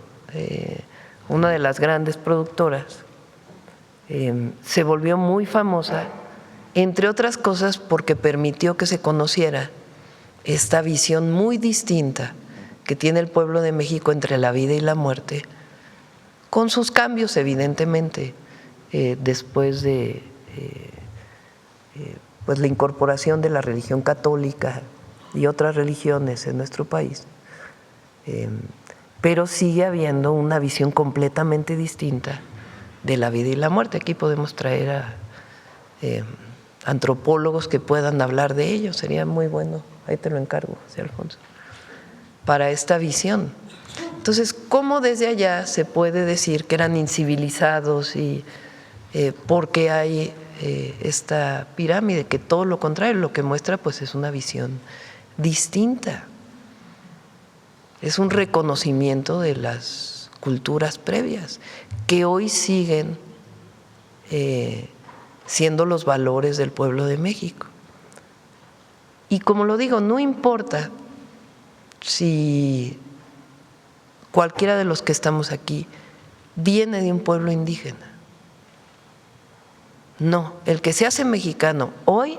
una de las grandes productoras se volvió muy famosa, entre otras cosas porque permitió que se conociera esta visión muy distinta que tiene el pueblo de México entre la vida y la muerte, con sus cambios evidentemente, después de pues la incorporación de la religión católica y otras religiones en nuestro país, pero sigue habiendo una visión completamente distinta de la vida y la muerte. Aquí podemos traer a antropólogos que puedan hablar de ello, sería muy bueno, ahí te lo encargo, José Alfonso, para esta visión. Entonces, ¿cómo desde allá se puede decir que eran incivilizados y porque hay esta pirámide? Que todo lo contrario, lo que muestra pues es una visión distinta, es un reconocimiento de las culturas previas que hoy siguen siendo los valores del pueblo de México. Y como lo digo, no importa si cualquiera de los que estamos aquí viene de un pueblo indígena. No, el que se hace mexicano hoy,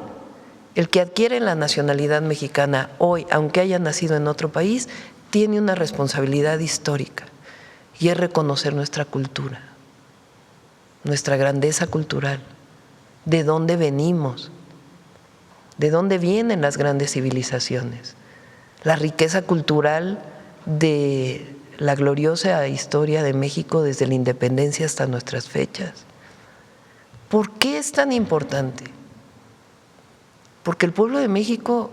el que adquiere la nacionalidad mexicana hoy, aunque haya nacido en otro país, tiene una responsabilidad histórica y es reconocer nuestra cultura, nuestra grandeza cultural, de dónde venimos, de dónde vienen las grandes civilizaciones, la riqueza cultural de la gloriosa historia de México desde la independencia hasta nuestras fechas. ¿Por qué es tan importante? Porque el pueblo de México,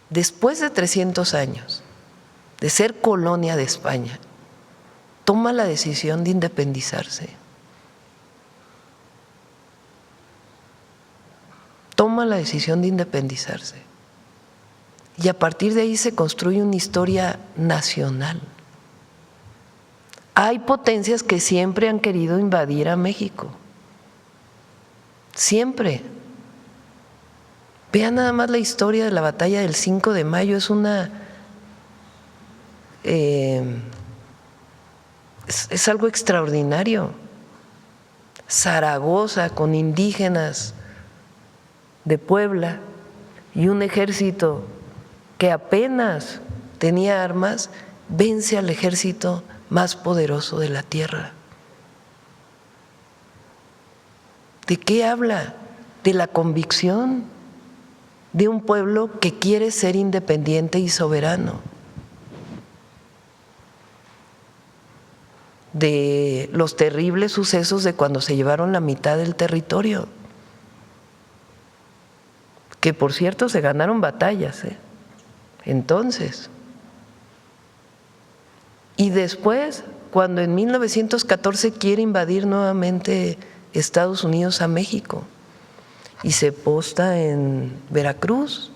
después de 300 años de ser colonia de España, toma la decisión de independizarse. Toma la decisión de independizarse. Y a partir de ahí se construye una historia nacional. Hay potencias que siempre han querido invadir a México. Siempre. Vean nada más la historia de la batalla del 5 de mayo. Es es algo extraordinario. Zaragoza con indígenas de Puebla y un ejército que apenas tenía armas, vence al ejército más poderoso de la tierra. ¿De qué habla? De la convicción de un pueblo que quiere ser independiente y soberano, de los terribles sucesos de cuando se llevaron la mitad del territorio, que por cierto se ganaron batallas, entonces. Y después, cuando en 1914 quiere invadir nuevamente Estados Unidos a México y se posta en Veracruz,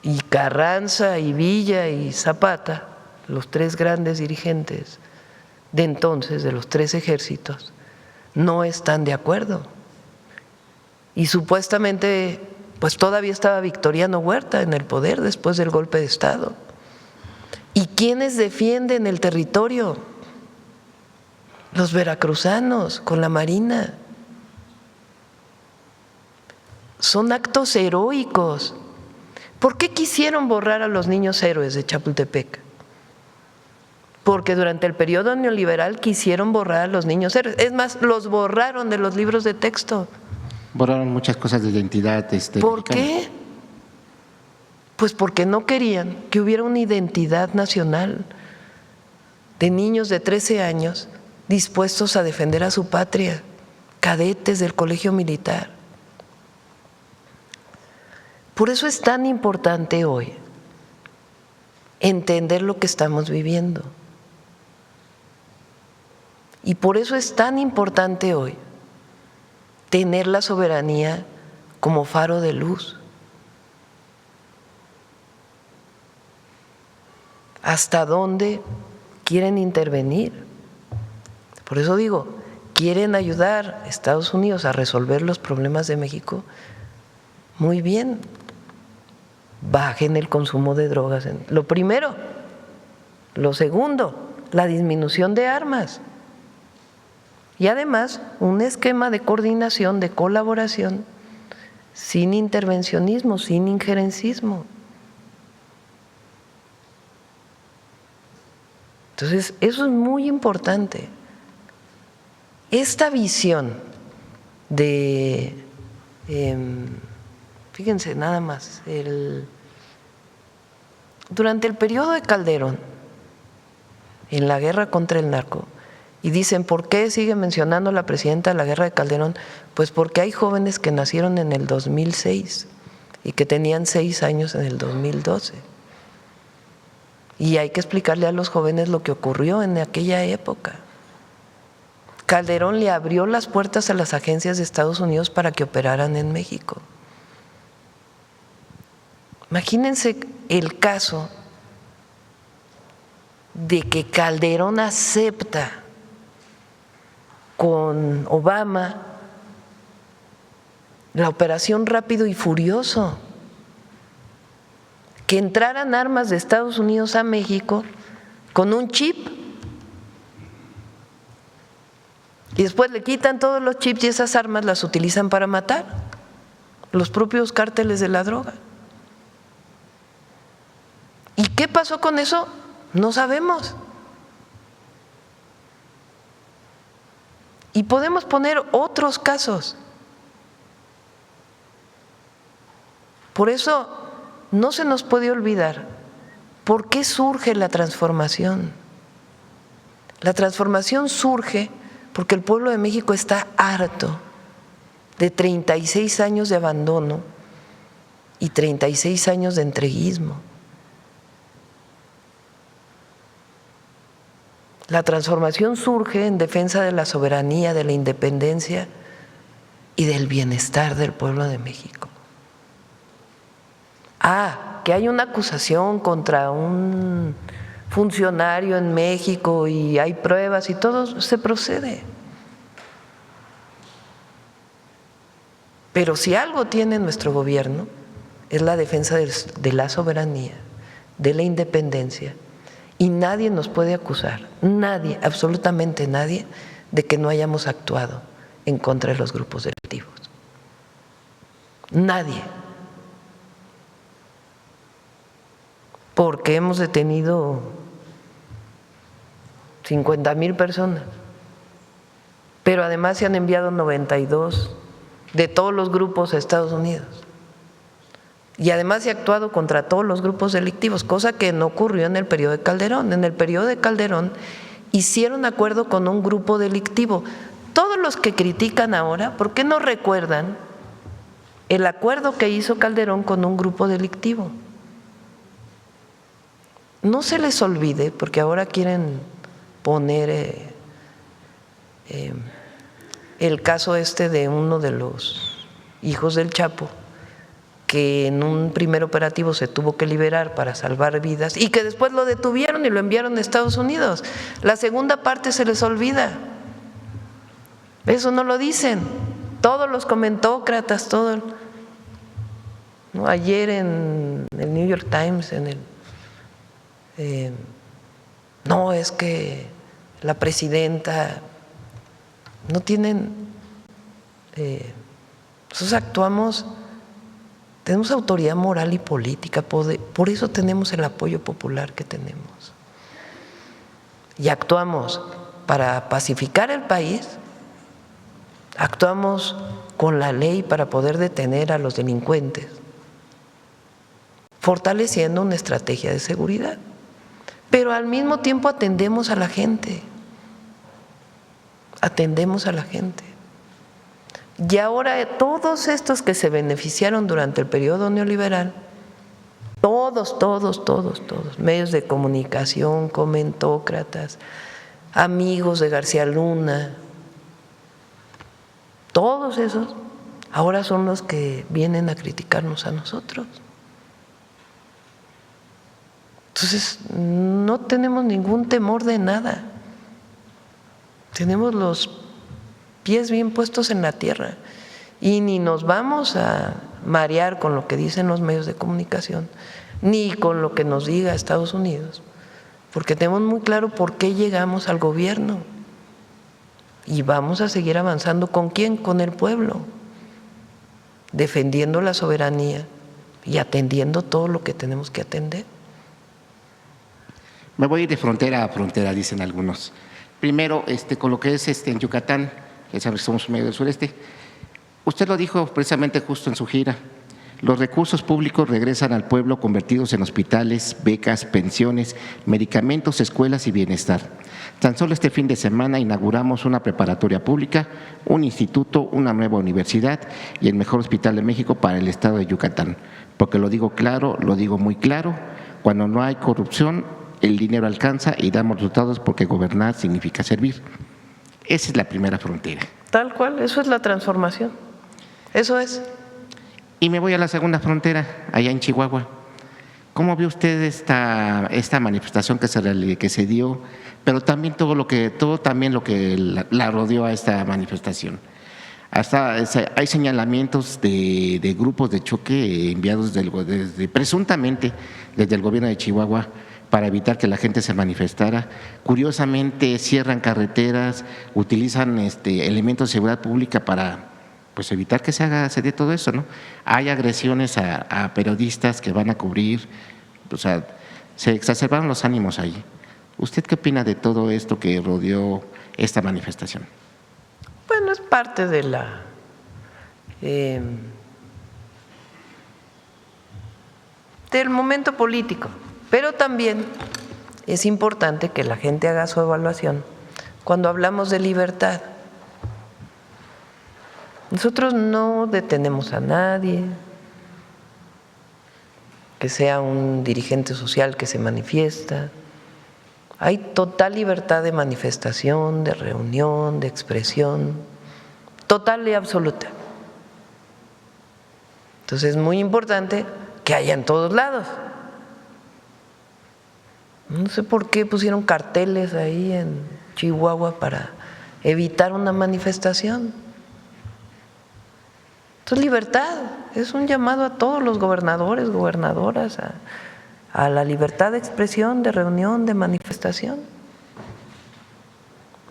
y Carranza y Villa y Zapata, los tres grandes dirigentes de entonces, de los tres ejércitos, no están de acuerdo. Y supuestamente, pues todavía estaba Victoriano Huerta en el poder después del golpe de Estado. ¿Y quiénes defienden el territorio? Los veracruzanos con la Marina. Son actos heroicos. ¿Por qué quisieron borrar a los niños héroes de Chapultepec? Porque durante el periodo neoliberal quisieron borrar a los niños héroes. Es más, los borraron de los libros de texto. Borraron muchas cosas de identidad. ¿Por mexicana. qué? Pues porque no querían que hubiera una identidad nacional de niños de 13 años dispuestos a defender a su patria, cadetes del colegio militar. Por eso es tan importante hoy entender lo que estamos viviendo. Y por eso es tan importante hoy tener la soberanía como faro de luz. ¿Hasta dónde quieren intervenir? Por eso digo, ¿quieren ayudar a Estados Unidos a resolver los problemas de México? Muy bien, bajen el consumo de drogas. Lo primero. Lo segundo, la disminución de armas. Y además, un esquema de coordinación, de colaboración, sin intervencionismo, sin injerencismo. Entonces, eso es muy importante. Esta visión de, fíjense nada más, durante el periodo de Calderón, en la guerra contra el narco, y dicen, ¿por qué sigue mencionando la presidenta la guerra de Calderón? Pues porque hay jóvenes que nacieron en el 2006 y que tenían 6 años en el 2012. Y hay que explicarle a los jóvenes lo que ocurrió en aquella época. Calderón le abrió las puertas a las agencias de Estados Unidos para que operaran en México. Imagínense el caso de que Calderón acepta con Obama la operación Rápido y Furioso, que entraran armas de Estados Unidos a México con un chip y después le quitan todos los chips y esas armas las utilizan para matar los propios cárteles de la droga. ¿Y qué pasó con eso? No sabemos. Y podemos poner otros casos. Por eso no se nos puede olvidar por qué surge la transformación. La transformación surge porque el pueblo de México está harto de 36 años de abandono y 36 años de entreguismo. La transformación surge en defensa de la soberanía, de la independencia y del bienestar del pueblo de México. Que hay una acusación contra un funcionario en México y hay pruebas y todo, se procede. Pero si algo tiene nuestro gobierno es la defensa de la soberanía, de la independencia, y nadie nos puede acusar, nadie, absolutamente nadie, de que no hayamos actuado en contra de los grupos delictivos. Nadie. Porque hemos detenido 50,000 personas, pero además se han enviado 92 de todos los grupos a Estados Unidos. Y además se ha actuado contra todos los grupos delictivos, cosa que no ocurrió en el periodo de Calderón. En el periodo de Calderón hicieron acuerdo con un grupo delictivo. Todos los que critican ahora, ¿por qué no recuerdan el acuerdo que hizo Calderón con un grupo delictivo? No se les olvide, porque ahora quieren poner el caso de uno de los hijos del Chapo, que en un primer operativo se tuvo que liberar para salvar vidas y que después lo detuvieron y lo enviaron a Estados Unidos. La segunda parte se les olvida. Eso no lo dicen. Todos los comentócratas, todo. ¿No? Ayer en el New York Times, no, es que la presidenta no tienen, nosotros actuamos, tenemos autoridad moral y política, por eso tenemos el apoyo popular que tenemos. Y actuamos para pacificar el país, actuamos con la ley para poder detener a los delincuentes, fortaleciendo una estrategia de seguridad. Pero al mismo tiempo atendemos a la gente, Y ahora todos estos que se beneficiaron durante el periodo neoliberal, todos, medios de comunicación, comentócratas, amigos de García Luna, todos esos ahora son los que vienen a criticarnos a nosotros. Entonces, no tenemos ningún temor de nada. Tenemos los pies bien puestos en la tierra y ni nos vamos a marear con lo que dicen los medios de comunicación, ni con lo que nos diga Estados Unidos, porque tenemos muy claro por qué llegamos al gobierno y vamos a seguir avanzando. ¿Con quién? Con el pueblo, defendiendo la soberanía y atendiendo todo lo que tenemos que atender. Me voy a ir de frontera a frontera, dicen algunos. Primero, con lo que es en Yucatán, que somos medio del sureste, usted lo dijo precisamente justo en su gira. Los recursos públicos regresan al pueblo convertidos en hospitales, becas, pensiones, medicamentos, escuelas y bienestar. Tan solo este fin de semana inauguramos una preparatoria pública, un instituto, una nueva universidad y el mejor hospital de México para el estado de Yucatán. Porque lo digo claro, lo digo muy claro, cuando no hay corrupción, el dinero alcanza y damos resultados porque gobernar significa servir. Esa es la primera frontera. Tal cual, eso es la transformación. Eso es. Y me voy a la segunda frontera, allá en Chihuahua. ¿Cómo vio usted esta manifestación que se dio, pero también todo lo que la rodeó a esta manifestación? Hasta hay señalamientos de grupos de choque enviados presuntamente desde el gobierno de Chihuahua para evitar que la gente se manifestara. Curiosamente cierran carreteras, utilizan elementos de seguridad pública para evitar que se dé todo eso, ¿no? Hay agresiones a periodistas que van a cubrir, se exacerbaron los ánimos ahí. ¿Usted qué opina de todo esto que rodeó esta manifestación? Bueno, es parte de del momento político, pero también es importante que la gente haga su evaluación cuando hablamos de libertad. Nosotros no detenemos a nadie, que sea un dirigente social que se manifiesta. hay total libertad de manifestación, de reunión, de expresión, total y absoluta. Entonces es muy importante que haya en todos lados. No sé por qué pusieron carteles ahí en Chihuahua para evitar una manifestación. Esto es libertad, es un llamado a todos los gobernadores, gobernadoras, a la libertad de expresión, de reunión, de manifestación.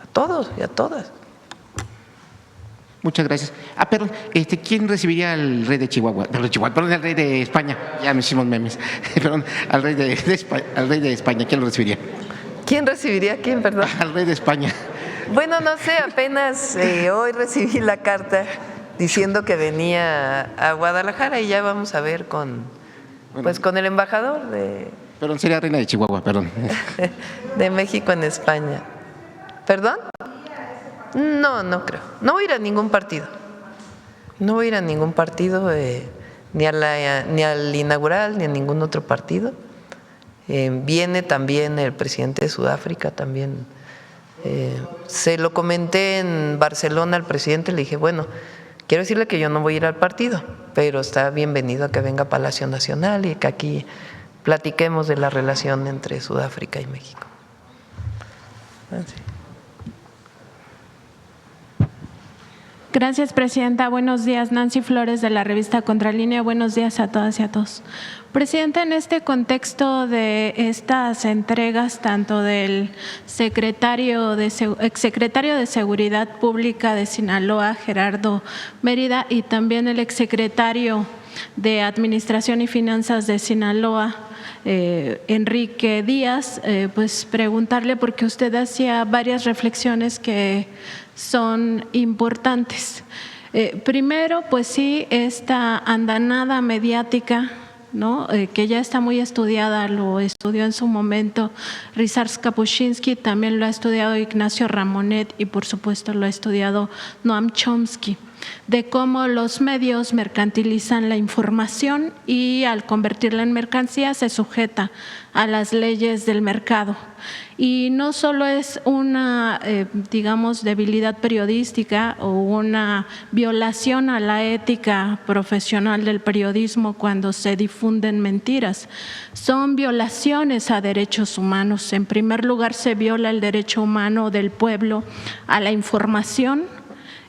A todos y a todas. Muchas gracias. Perdón, ¿quién recibiría al rey de Chihuahua? Perdón, al rey de España. Ya me hicimos memes. Perdón, al rey de España. ¿Quién lo recibiría? ¿Quién recibiría a quién, perdón? Al rey de España. Bueno, no sé, apenas hoy recibí la carta diciendo que venía a Guadalajara y ya vamos a ver con el embajador Perdón, sería reina de Chihuahua, perdón. de México en España. ¿Perdón? No creo. No voy a ir a ningún partido. No voy a ir a ningún partido, ni al inaugural, ni a ningún otro partido. Viene también el presidente de Sudáfrica, también. Se lo comenté en Barcelona al presidente, le dije, bueno, quiero decirle que yo no voy a ir al partido, pero está bienvenido a que venga a Palacio Nacional y que aquí platiquemos de la relación entre Sudáfrica y México. Así. Gracias, presidenta. Buenos días. Nancy Flores, de la revista Contralínea. Buenos días a todas y a todos. Presidenta, en este contexto de estas entregas, tanto del exsecretario de Seguridad Pública de Sinaloa, Gerardo Mérida, y también el exsecretario de Administración y Finanzas de Sinaloa, Enrique Díaz, pues preguntarle, porque usted hacía varias reflexiones que son importantes. Primero, pues sí, esta andanada mediática, ¿no? Que ya está muy estudiada, lo estudió en su momento Ryszard Kapuscinski, también lo ha estudiado Ignacio Ramonet y por supuesto lo ha estudiado Noam Chomsky, de cómo los medios mercantilizan la información y al convertirla en mercancía se sujeta a las leyes del mercado. Y no solo es una, digamos, debilidad periodística o una violación a la ética profesional del periodismo cuando se difunden mentiras, son violaciones a derechos humanos. En primer lugar, se viola el derecho humano del pueblo a la información.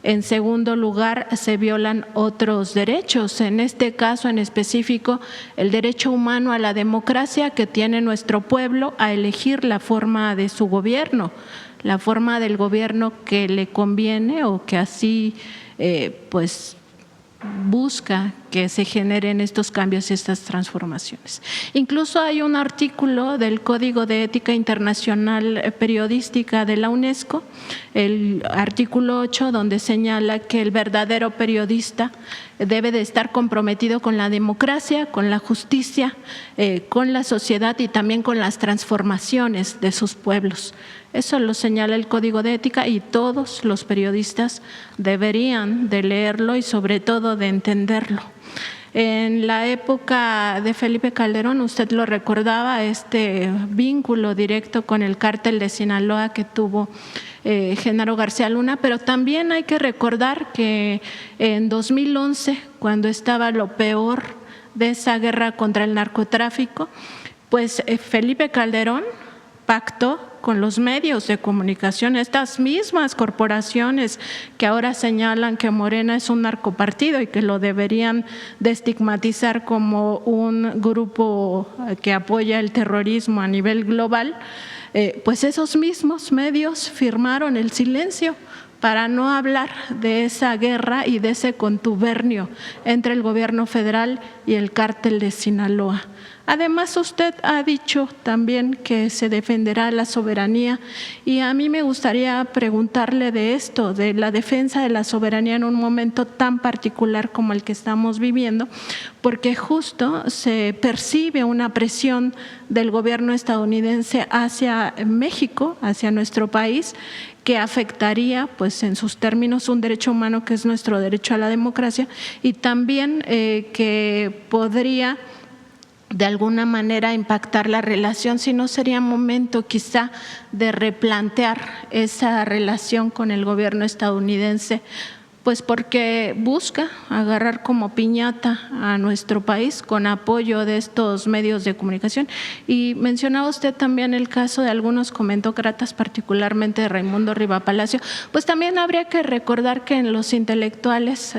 En segundo lugar, se violan otros derechos, en este caso en específico, el derecho humano a la democracia que tiene nuestro pueblo a elegir la forma de su gobierno, la forma del gobierno que le conviene o que así pues busca que se generen estos cambios y estas transformaciones. Incluso hay un artículo del Código de Ética Internacional Periodística de la UNESCO, el artículo 8, donde señala que el verdadero periodista debe de estar comprometido con la democracia, con la justicia, con la sociedad y también con las transformaciones de sus pueblos. Eso lo señala el Código de Ética y todos los periodistas deberían de leerlo y sobre todo de entenderlo. En la época de Felipe Calderón, usted lo recordaba, este vínculo directo con el cártel de Sinaloa que tuvo Genaro García Luna, pero también hay que recordar que en 2011, cuando estaba lo peor de esa guerra contra el narcotráfico, pues Felipe Calderón pactó con los medios de comunicación, estas mismas corporaciones que ahora señalan que Morena es un narcopartido y que lo deberían de estigmatizar como un grupo que apoya el terrorismo a nivel global, pues esos mismos medios firmaron el silencio para no hablar de esa guerra y de ese contubernio entre el gobierno federal y el cártel de Sinaloa. Además, usted ha dicho también que se defenderá la soberanía y a mí me gustaría preguntarle de esto, de la defensa de la soberanía en un momento tan particular como el que estamos viviendo, porque justo se percibe una presión del gobierno estadounidense hacia México, hacia nuestro país, que afectaría, pues en sus términos, un derecho humano que es nuestro derecho a la democracia y también que podría de alguna manera impactar la relación, si no sería momento quizá de replantear esa relación con el gobierno estadounidense, pues porque busca agarrar como piñata a nuestro país con apoyo de estos medios de comunicación. Y mencionaba usted también el caso de algunos comentócratas, particularmente de Raimundo Riva Palacio. Pues también habría que recordar que en los intelectuales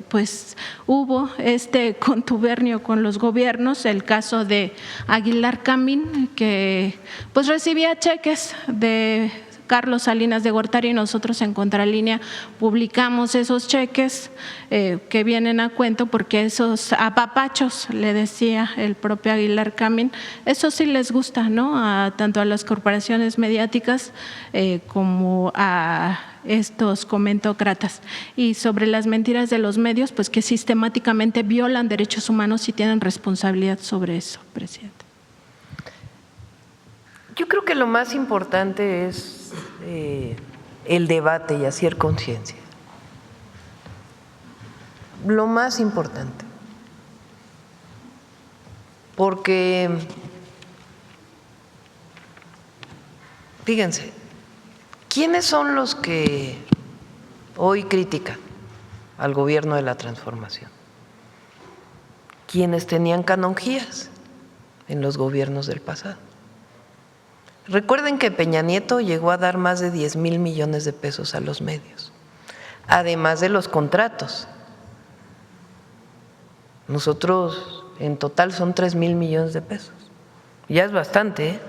pues hubo este contubernio con los gobiernos, el caso de Aguilar Camín, que pues recibía cheques de Carlos Salinas de Gortari, y nosotros en Contralínea publicamos esos cheques que vienen a cuento porque esos apapachos, le decía el propio Aguilar Camín, eso sí les gusta, ¿no? Tanto a las corporaciones mediáticas como a estos comentócratas. Y sobre las mentiras de los medios, pues que sistemáticamente violan derechos humanos y tienen responsabilidad sobre eso, presidente. Yo creo que lo más importante es el debate y hacer conciencia. Lo más importante. Porque, fíjense, ¿quiénes son los que hoy critican al gobierno de la transformación? Quienes tenían canonjías en los gobiernos del pasado. Recuerden que Peña Nieto llegó a dar más de 10,000 millones de pesos a los medios, además de los contratos. Nosotros en total son 3,000 millones de pesos. Ya es bastante, ¿eh?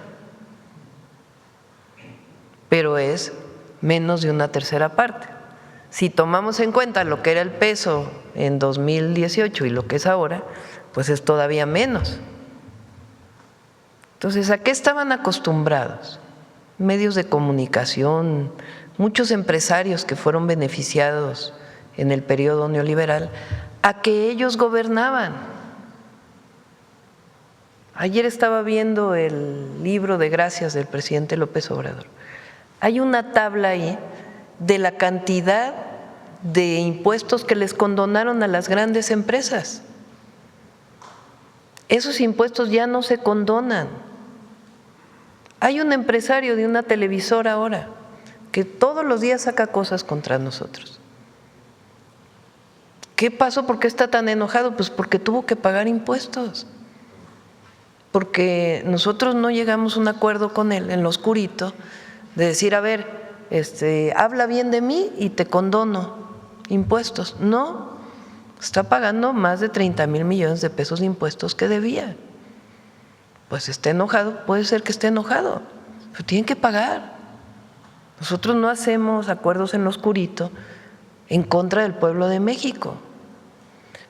Pero es menos de una tercera parte. Si tomamos en cuenta lo que era el peso en 2018 y lo que es ahora, pues es todavía menos. Entonces, ¿a qué estaban acostumbrados? Medios de comunicación, muchos empresarios que fueron beneficiados en el periodo neoliberal, a que ellos gobernaban. Ayer estaba viendo el libro de gracias del presidente López Obrador. Hay una tabla ahí de la cantidad de impuestos que les condonaron a las grandes empresas. Esos impuestos ya no se condonan. Hay un empresario de una televisora ahora que todos los días saca cosas contra nosotros. ¿Qué pasó? ¿Por qué está tan enojado? Pues porque tuvo que pagar impuestos. Porque nosotros no llegamos a un acuerdo con él en lo oscurito de decir, a ver, habla bien de mí y te condono impuestos. No, está pagando más de 30,000 millones de pesos de impuestos que debía. Pues esté enojado, puede ser que esté enojado, pero tienen que pagar. Nosotros no hacemos acuerdos en lo oscurito en contra del pueblo de México,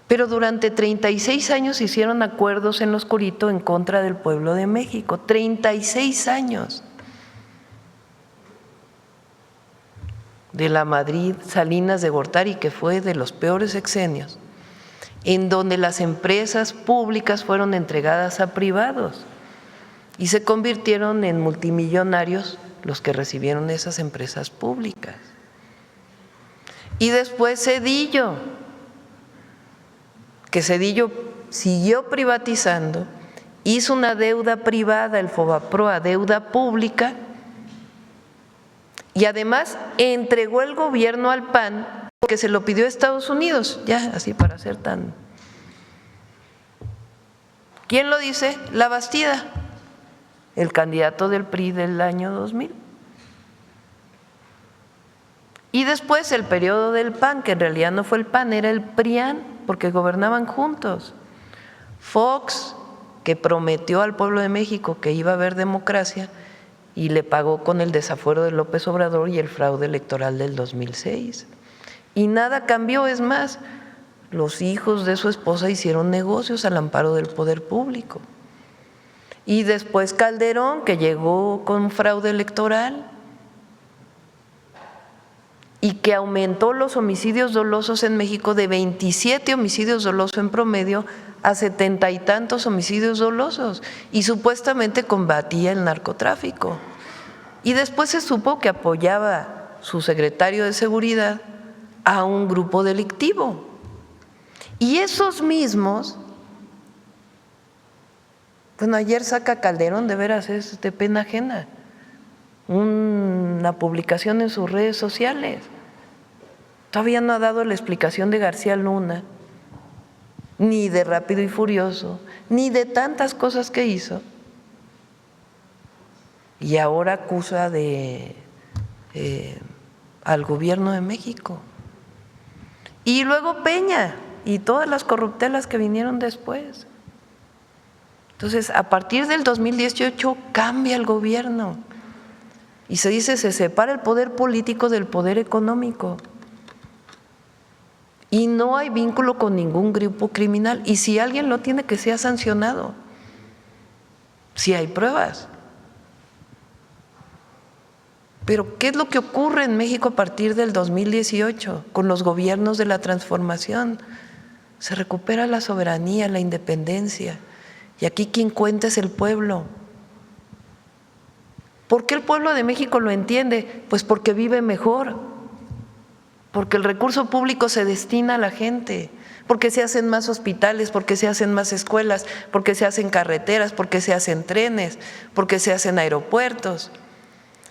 pero durante 36 años hicieron acuerdos en lo oscurito en contra del pueblo de México, 36 años. De la Madrid Salinas de Gortari, que fue de los peores sexenios, en donde las empresas públicas fueron entregadas a privados y se convirtieron en multimillonarios los que recibieron esas empresas públicas. Y después Zedillo, que Zedillo siguió privatizando, hizo una deuda privada, el Fobaproa, deuda pública, y además entregó el gobierno al PAN porque se lo pidió a Estados Unidos, ya así para ser tan… ¿Quién lo dice? La Bastida, el candidato del PRI del año 2000. Y después el periodo del PAN, que en realidad no fue el PAN, era el PRIAN, porque gobernaban juntos. Fox, que prometió al pueblo de México que iba a haber democracia y le pagó con el desafuero de López Obrador y el fraude electoral del 2006. Y nada cambió, es más, los hijos de su esposa hicieron negocios al amparo del poder público. Y después Calderón, que llegó con fraude electoral y que aumentó los homicidios dolosos en México de 27 homicidios dolosos en promedio a 70 y tantos homicidios dolosos, y supuestamente combatía el narcotráfico. Y después se supo que apoyaba su secretario de Seguridad a un grupo delictivo. Y esos mismos Bueno, ayer saca Calderón, de veras es de pena ajena, una publicación en sus redes sociales. Todavía no ha dado la explicación de García Luna, ni de Rápido y Furioso, ni de tantas cosas que hizo. Y ahora acusa al gobierno de México. Y luego Peña y todas las corruptelas que vinieron después. Entonces, a partir del 2018 cambia el gobierno y se dice se separa el poder político del poder económico y no hay vínculo con ningún grupo criminal, y si alguien lo tiene, que sea sancionado si hay pruebas. Pero ¿qué es lo que ocurre en México a partir del 2018 con los gobiernos de la transformación? Se recupera la soberanía, la independencia. Y aquí quien cuenta es el pueblo. ¿Por qué el pueblo de México lo entiende? Pues porque vive mejor, porque el recurso público se destina a la gente, porque se hacen más hospitales, porque se hacen más escuelas, porque se hacen carreteras, porque se hacen trenes, porque se hacen aeropuertos,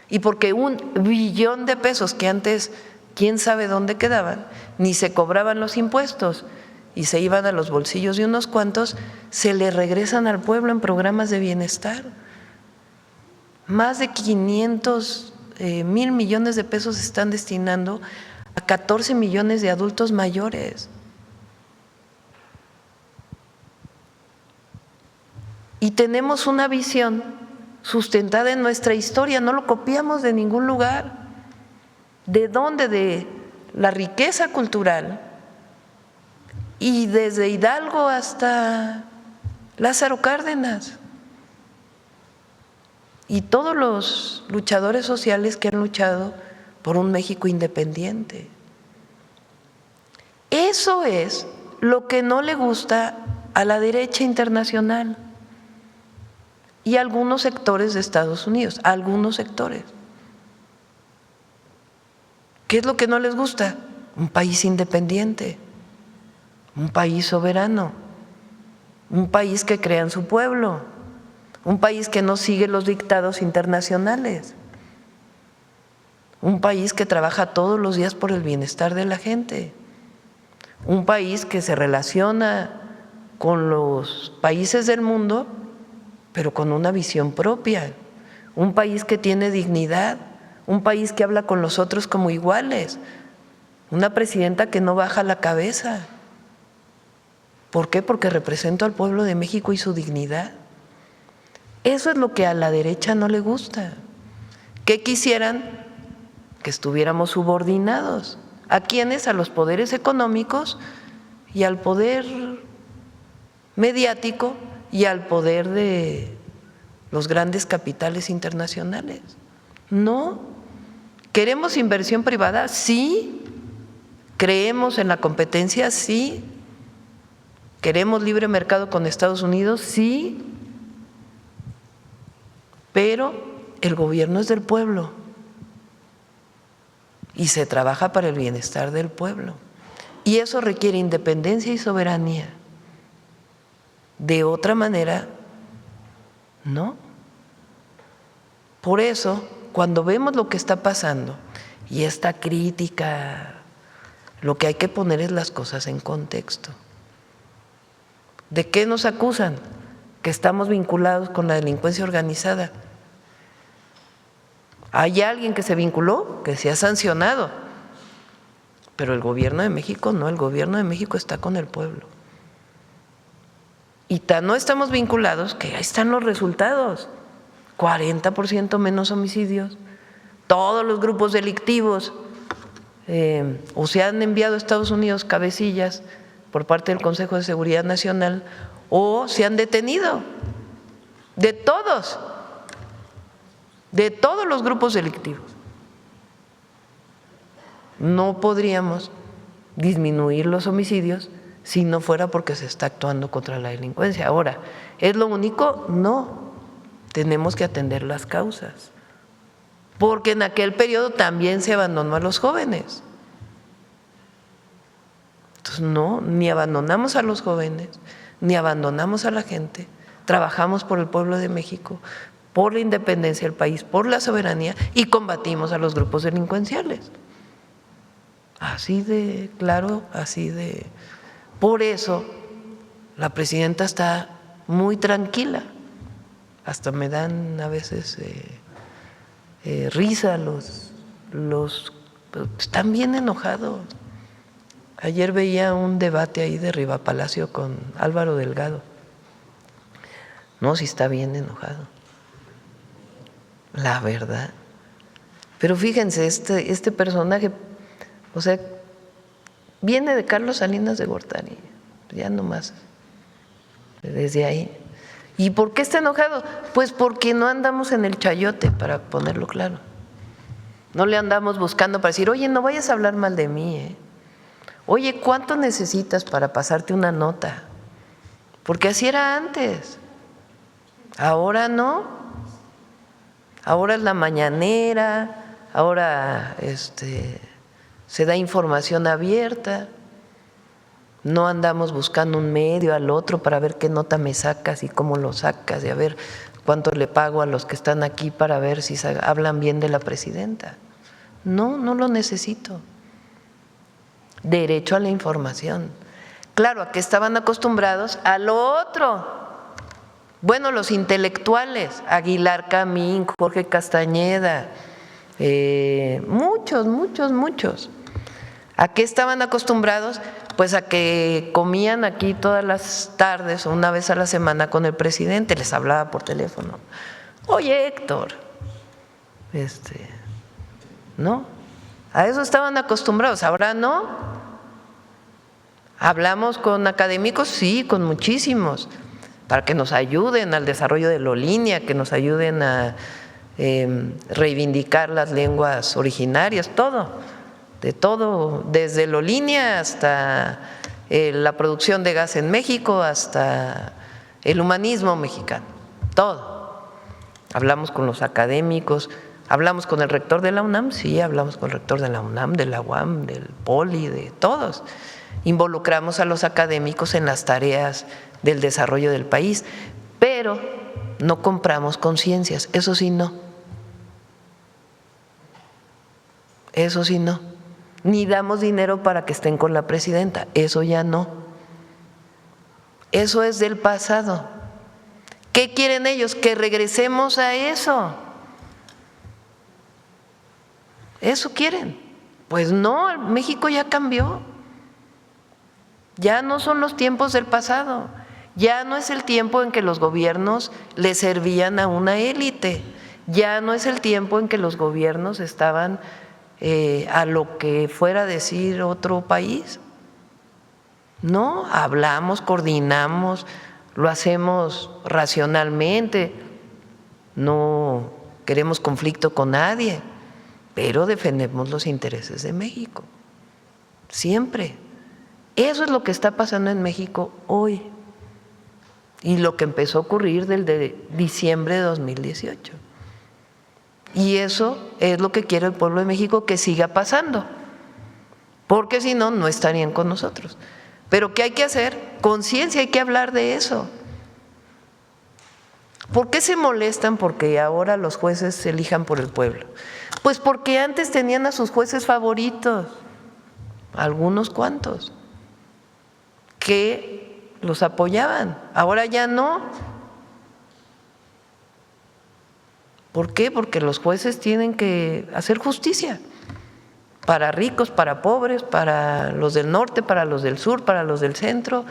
y porque 1 billón de pesos que antes quién sabe dónde quedaban, ni se cobraban los impuestos y se iban a los bolsillos de unos cuantos, se le regresan al pueblo en programas de bienestar. Más de 500,000 millones de pesos se están destinando a 14 millones de adultos mayores. Y tenemos una visión sustentada en nuestra historia, no lo copiamos de ningún lugar. ¿De dónde? De la riqueza cultural. Y desde Hidalgo hasta Lázaro Cárdenas. Y todos los luchadores sociales que han luchado por un México independiente. Eso es lo que no le gusta a la derecha internacional y a algunos sectores de Estados Unidos, a algunos sectores. ¿Qué es lo que no les gusta? Un país independiente, un país soberano, un país que crea en su pueblo, un país que no sigue los dictados internacionales, un país que trabaja todos los días por el bienestar de la gente, un país que se relaciona con los países del mundo, pero con una visión propia, un país que tiene dignidad, un país que habla con los otros como iguales, una presidenta que no baja la cabeza. ¿Por qué? Porque represento al pueblo de México y su dignidad. Eso es lo que a la derecha no le gusta. ¿Qué quisieran? Que estuviéramos subordinados. ¿A quiénes? A los poderes económicos y al poder mediático y al poder de los grandes capitales internacionales. No. ¿Queremos inversión privada? Sí. ¿Creemos en la competencia? Sí. ¿Queremos libre mercado con Estados Unidos? Sí. Pero el gobierno es del pueblo y se trabaja para el bienestar del pueblo. Y eso requiere independencia y soberanía. De otra manera, no. Por eso, cuando vemos lo que está pasando y esta crítica, lo que hay que poner es las cosas en contexto. ¿De qué nos acusan? Que estamos vinculados con la delincuencia organizada. ¿Hay alguien que se vinculó? Que se ha sancionado. Pero el gobierno de México no, el gobierno de México está con el pueblo. Y no estamos vinculados, que ahí están los resultados. 40% menos homicidios. Todos los grupos delictivos o se han enviado a Estados Unidos cabecillas por parte del Consejo de Seguridad Nacional o se han detenido. De todos los grupos delictivos. No podríamos disminuir los homicidios si no fuera porque se está actuando contra la delincuencia. Ahora, ¿es lo único? No, tenemos que atender las causas, porque en aquel periodo también se abandonó a los jóvenes. Entonces, no, ni abandonamos a los jóvenes, ni abandonamos a la gente, trabajamos por el pueblo de México, por la independencia del país, por la soberanía y combatimos a los grupos delincuenciales. Así de claro, así de… Por eso la presidenta está muy tranquila. Hasta me dan a veces risa están bien enojados. Ayer veía un debate ahí de Riva Palacio con Álvaro Delgado. No, sí está bien enojado, la verdad. Pero fíjense, este personaje, o sea, viene de Carlos Salinas de Gortari, ya nomás, desde ahí. ¿Y por qué está enojado? Pues porque no andamos en el chayote, para ponerlo claro. No le andamos buscando para decir, oye, no vayas a hablar mal de mí, ¿eh? Oye, ¿cuánto necesitas para pasarte una nota? Porque así era antes. Ahora no. Ahora es la mañanera, ahora se da información abierta. No andamos buscando un medio al otro para ver qué nota me sacas y cómo lo sacas, y a ver cuánto le pago a los que están aquí para ver si hablan bien de la presidenta. No, no lo necesito. Derecho a la información. Claro, ¿a qué estaban acostumbrados? A lo otro. Bueno, los intelectuales, Aguilar Camín, Jorge Castañeda, muchos. ¿A qué estaban acostumbrados? Pues a que comían aquí todas las tardes o una vez a la semana con el presidente, les hablaba por teléfono. Oye, Héctor, ¿no? A eso estaban acostumbrados, ahora no. ¿Hablamos con académicos? Sí, con muchísimos, para que nos ayuden al desarrollo de la línea, que nos ayuden a reivindicar las lenguas originarias, de todo, desde la línea hasta la producción de gas en México, hasta el humanismo mexicano, todo. Hablamos con los académicos, hablamos con el rector de la UNAM, sí, hablamos con el rector de la UNAM, de la UAM, del POLI, de todos. Involucramos a los académicos en las tareas del desarrollo del país, pero no compramos conciencias, eso sí no. Eso sí no. Ni damos dinero para que estén con la presidenta, eso ya no. Eso es del pasado. ¿Qué quieren ellos? Que regresemos a eso. ¿Eso quieren? Pues no, México ya cambió. Ya no son los tiempos del pasado. Ya no es el tiempo en que los gobiernos le servían a una élite. Ya no es el tiempo en que los gobiernos estaban a lo que fuera a decir otro país. No, hablamos, coordinamos, lo hacemos racionalmente, no queremos conflicto con nadie, pero defendemos los intereses de México, siempre. Eso es lo que está pasando en México hoy y lo que empezó a ocurrir desde diciembre de 2018. Y eso es lo que quiere el pueblo de México que siga pasando, porque si no, no estarían con nosotros. Pero ¿qué hay que hacer? Conciencia, hay que hablar de eso. ¿Por qué se molestan porque ahora los jueces se elijan por el pueblo? Pues porque antes tenían a sus jueces favoritos, algunos cuantos, que los apoyaban, ahora ya no. ¿Por qué? Porque los jueces tienen que hacer justicia para ricos, para pobres, para los del norte, para los del sur, para los del centro.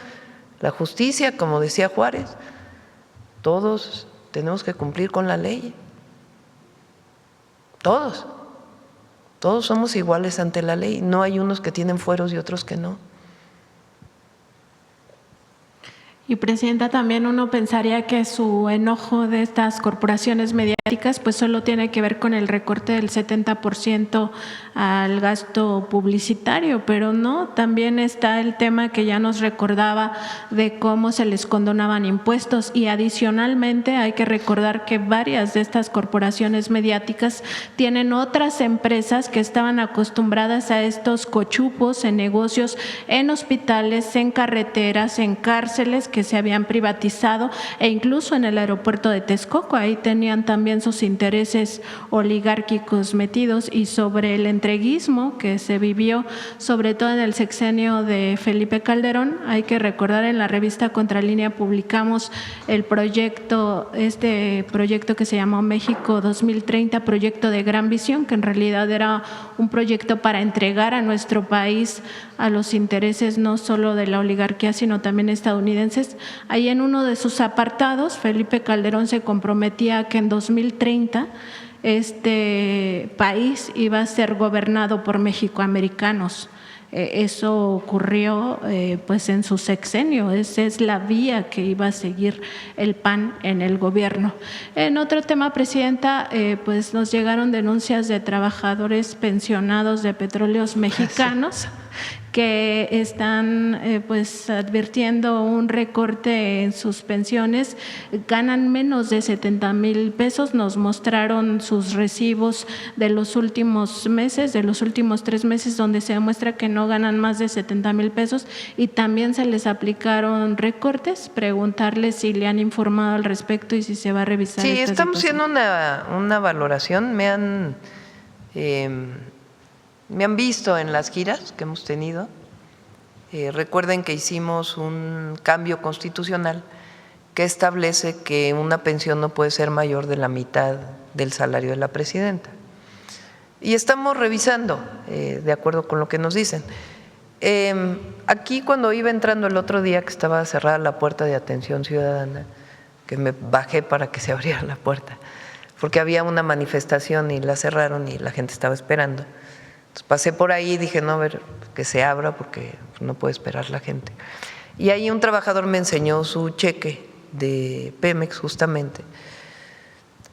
La justicia, como decía Juárez, todos tenemos que cumplir con la ley. Todos somos iguales ante la ley. No hay unos que tienen fueros y otros que no. Y presidenta, también uno pensaría que su enojo de estas corporaciones mediáticas mediáticas, pues solo tiene que ver con el recorte del 70% al gasto publicitario, pero no, también está el tema que ya nos recordaba de cómo se les condonaban impuestos, y adicionalmente hay que recordar que varias de estas corporaciones mediáticas tienen otras empresas que estaban acostumbradas a estos cochupos en negocios, en hospitales, en carreteras, en cárceles que se habían privatizado, e incluso en el aeropuerto de Texcoco, ahí tenían también sus intereses oligárquicos metidos. Y sobre el entreguismo que se vivió sobre todo en el sexenio de Felipe Calderón, hay que recordar, en la revista Contralínea publicamos el proyecto, este proyecto que se llamó México 2030, proyecto de gran visión, que en realidad era un proyecto para entregar a nuestro país a los intereses no solo de la oligarquía, sino también estadounidenses. Ahí en uno de sus apartados, Felipe Calderón se comprometía a que en 2030 este país iba a ser gobernado por mexicoamericanos. Eso ocurrió pues en su sexenio, esa es la vía que iba a seguir el PAN en el gobierno. En otro tema, Presidenta, pues nos llegaron denuncias de trabajadores pensionados de Petróleos Mexicanos que están pues advirtiendo un recorte en sus pensiones, ganan menos de 70,000 pesos, nos mostraron sus recibos de los últimos meses, de los últimos 3 meses, donde se demuestra que no ganan más de 70,000 pesos y también se les aplicaron recortes. Preguntarles si le han informado al respecto y si se va a revisar. Sí, esta estamos situación. haciendo una valoración, me han visto en las giras que hemos tenido. Recuerden que hicimos un cambio constitucional que establece que una pensión no puede ser mayor de la mitad del salario de la presidenta. Y estamos revisando, de acuerdo con lo que nos dicen. Aquí cuando iba entrando el otro día, que estaba cerrada la puerta de atención ciudadana, que me bajé para que se abriera la puerta, porque había una manifestación y la cerraron y la gente estaba esperando. Entonces pasé por ahí y dije, no, a ver, que se abra porque no puede esperar la gente. Y ahí un trabajador me enseñó su cheque de Pemex justamente,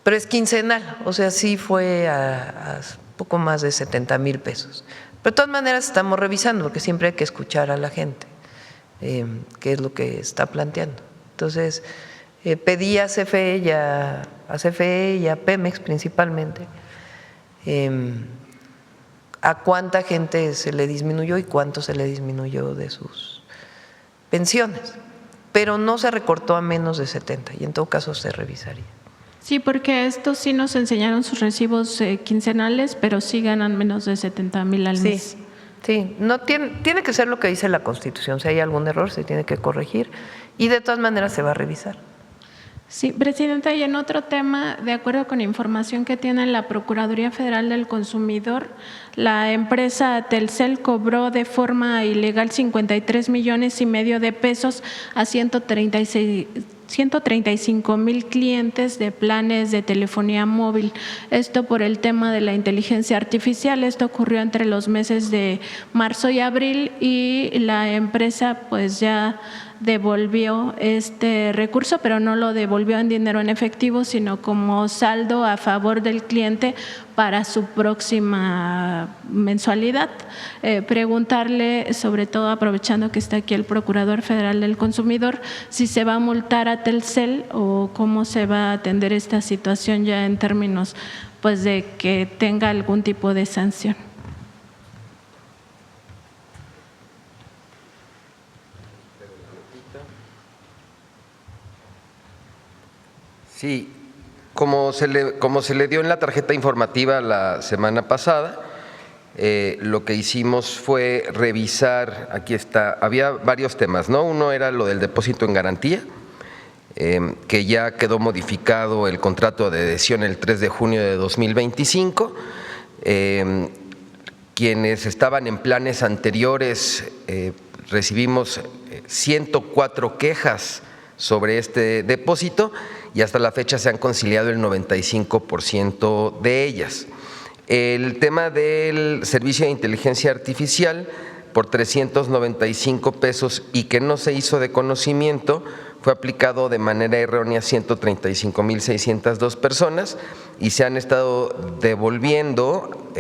pero es quincenal, o sea, sí fue a poco más de 70,000 pesos. Pero de todas maneras estamos revisando porque siempre hay que escuchar a la gente, qué es lo que está planteando. Entonces, pedí a CFE y a Pemex principalmente, a cuánta gente se le disminuyó y cuánto se le disminuyó de sus pensiones, pero no se recortó a menos de 70 y en todo caso se revisaría. Sí, porque estos sí nos enseñaron sus recibos quincenales, pero sí ganan menos de 70,000 al mes. Sí, no tiene que ser lo que dice la Constitución. Si hay algún error se tiene que corregir y de todas maneras se va a revisar. Sí, Presidenta, y en otro tema, de acuerdo con información que tiene la Procuraduría Federal del Consumidor, la empresa Telcel cobró de forma ilegal 53,5 millones de pesos a 135,000 clientes de planes de telefonía móvil. Esto por el tema de la inteligencia artificial. Esto ocurrió entre los meses de marzo y abril y la empresa pues ya devolvió este recurso, pero no lo devolvió en dinero en efectivo, sino como saldo a favor del cliente para su próxima mensualidad. Preguntarle, sobre todo aprovechando que está aquí el Procurador Federal del Consumidor, si se va a multar a Telcel o cómo se va a atender esta situación ya en términos pues de que tenga algún tipo de sanción. Sí, como se le dio en la tarjeta informativa la semana pasada, lo que hicimos fue revisar, aquí está, había varios temas, ¿no? Uno era lo del depósito en garantía, que ya quedó modificado el contrato de adhesión el 3 de junio de 2025. Quienes estaban en planes anteriores recibimos 104 quejas sobre este depósito y hasta la fecha se han conciliado el 95% de ellas. El tema del servicio de inteligencia artificial por 395 pesos y que no se hizo de conocimiento, fue aplicado de manera errónea a 135,602 personas y se han estado devolviendo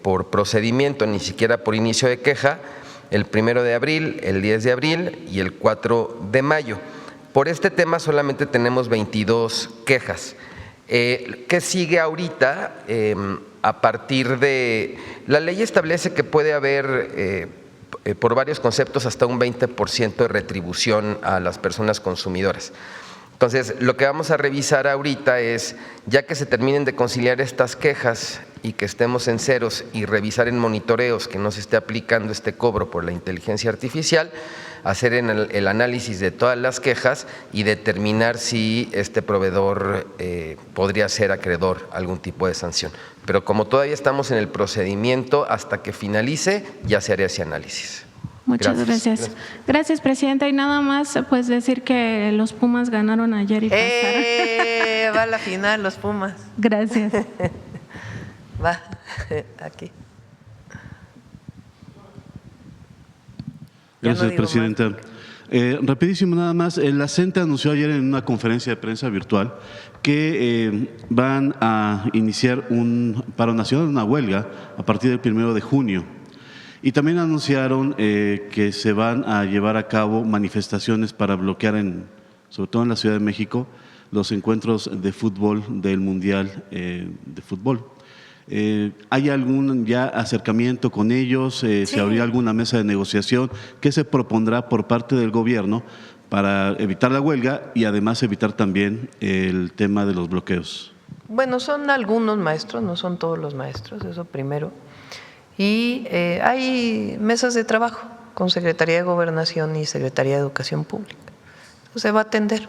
por procedimiento, ni siquiera por inicio de queja, el 1 de abril, el 10 de abril y el 4 de mayo. Por este tema solamente tenemos 22 quejas. ¿Qué sigue ahorita? A partir de… La ley establece que puede haber, por varios conceptos, hasta un 20% de retribución a las personas consumidoras. Entonces, lo que vamos a revisar ahorita es, ya que se terminen de conciliar estas quejas y que estemos en ceros y revisar en monitoreos que no se esté aplicando este cobro por la inteligencia artificial, hacer el análisis de todas las quejas y determinar si este proveedor podría ser acreedor a algún tipo de sanción. Pero como todavía estamos en el procedimiento, hasta que finalice, ya se hará ese análisis. Muchas gracias. Gracias, presidenta. Y nada más, pues decir que los Pumas ganaron ayer y pasaron. Va a la final los Pumas. Gracias. Va, aquí. Gracias, presidenta. Rapidísimo nada más, la CENTE anunció ayer en una conferencia de prensa virtual que van a iniciar un paro nacional, una huelga, a partir del 1 de junio. Y también anunciaron que se van a llevar a cabo manifestaciones para bloquear, sobre todo en la Ciudad de México, los encuentros de fútbol del Mundial de Fútbol. ¿Hay algún ya acercamiento con ellos? Sí. ¿Se abrirá alguna mesa de negociación? ¿Qué se propondrá por parte del gobierno para evitar la huelga y además evitar también el tema de los bloqueos? Bueno, son algunos maestros, no son todos los maestros, eso primero. Y hay mesas de trabajo con Secretaría de Gobernación y Secretaría de Educación Pública. Se va a atender.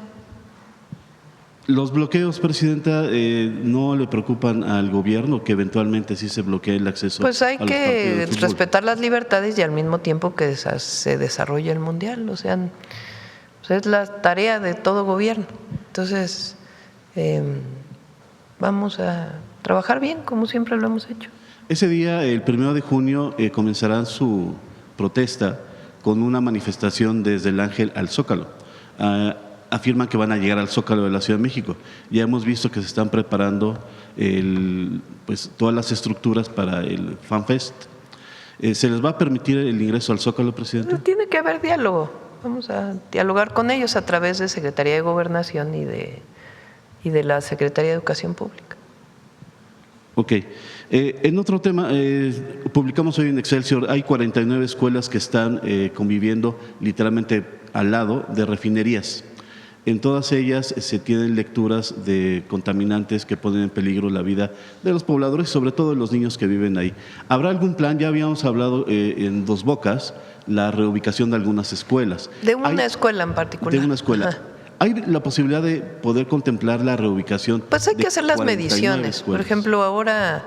¿Los bloqueos, presidenta, no le preocupan al gobierno que eventualmente sí se bloquee el acceso? Pues hay a los que partidos de fútbol? respetar las libertades y al mismo tiempo que se desarrolle el Mundial. O sea, pues es la tarea de todo gobierno. Entonces, vamos a trabajar bien, como siempre lo hemos hecho. Ese día, el 1 de junio, comenzarán su protesta con una manifestación desde el Ángel al Zócalo. Afirman que van a llegar al Zócalo de la Ciudad de México. Ya hemos visto que se están preparando pues, todas las estructuras para el FanFest. ¿Se les va a permitir el ingreso al Zócalo, presidente? Tiene que haber diálogo. Vamos a dialogar con ellos a través de Secretaría de Gobernación y de la Secretaría de Educación Pública. Ok. En otro tema, publicamos hoy en Excelsior, hay 49 escuelas que están conviviendo literalmente al lado de refinerías. En todas ellas se tienen lecturas de contaminantes que ponen en peligro la vida de los pobladores, sobre todo de los niños que viven ahí. ¿Habrá algún plan? Ya habíamos hablado en Dos Bocas, la reubicación de algunas escuelas. De una escuela en particular. De una escuela. Ajá. ¿Hay la posibilidad de poder contemplar la reubicación? Pues hay que hacer las 49 mediciones. escuelas? Por ejemplo, ahora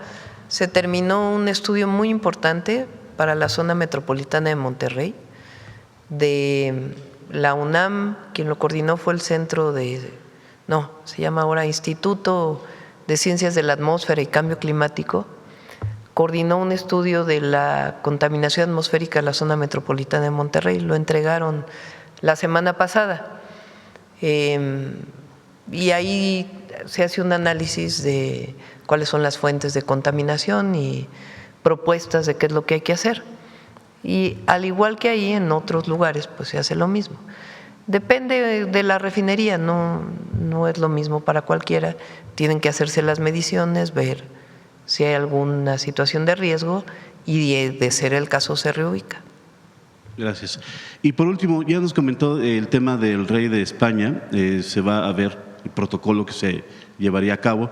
se terminó un estudio muy importante para la zona metropolitana de Monterrey, de la UNAM. Quien lo coordinó fue el centro se llama ahora Instituto de Ciencias de la Atmósfera y Cambio Climático. Coordinó un estudio de la contaminación atmosférica de la zona metropolitana de Monterrey. Lo entregaron la semana pasada. Y ahí se hace un análisis de cuáles son las fuentes de contaminación y propuestas de qué es lo que hay que hacer. Y al igual que ahí, en otros lugares, pues se hace lo mismo. Depende de la refinería, no es lo mismo para cualquiera. Tienen que hacerse las mediciones, ver si hay alguna situación de riesgo y de ser el caso se reubica. Gracias. Y por último, ya nos comentó el tema del rey de España, se va a ver el protocolo que se llevaría a cabo.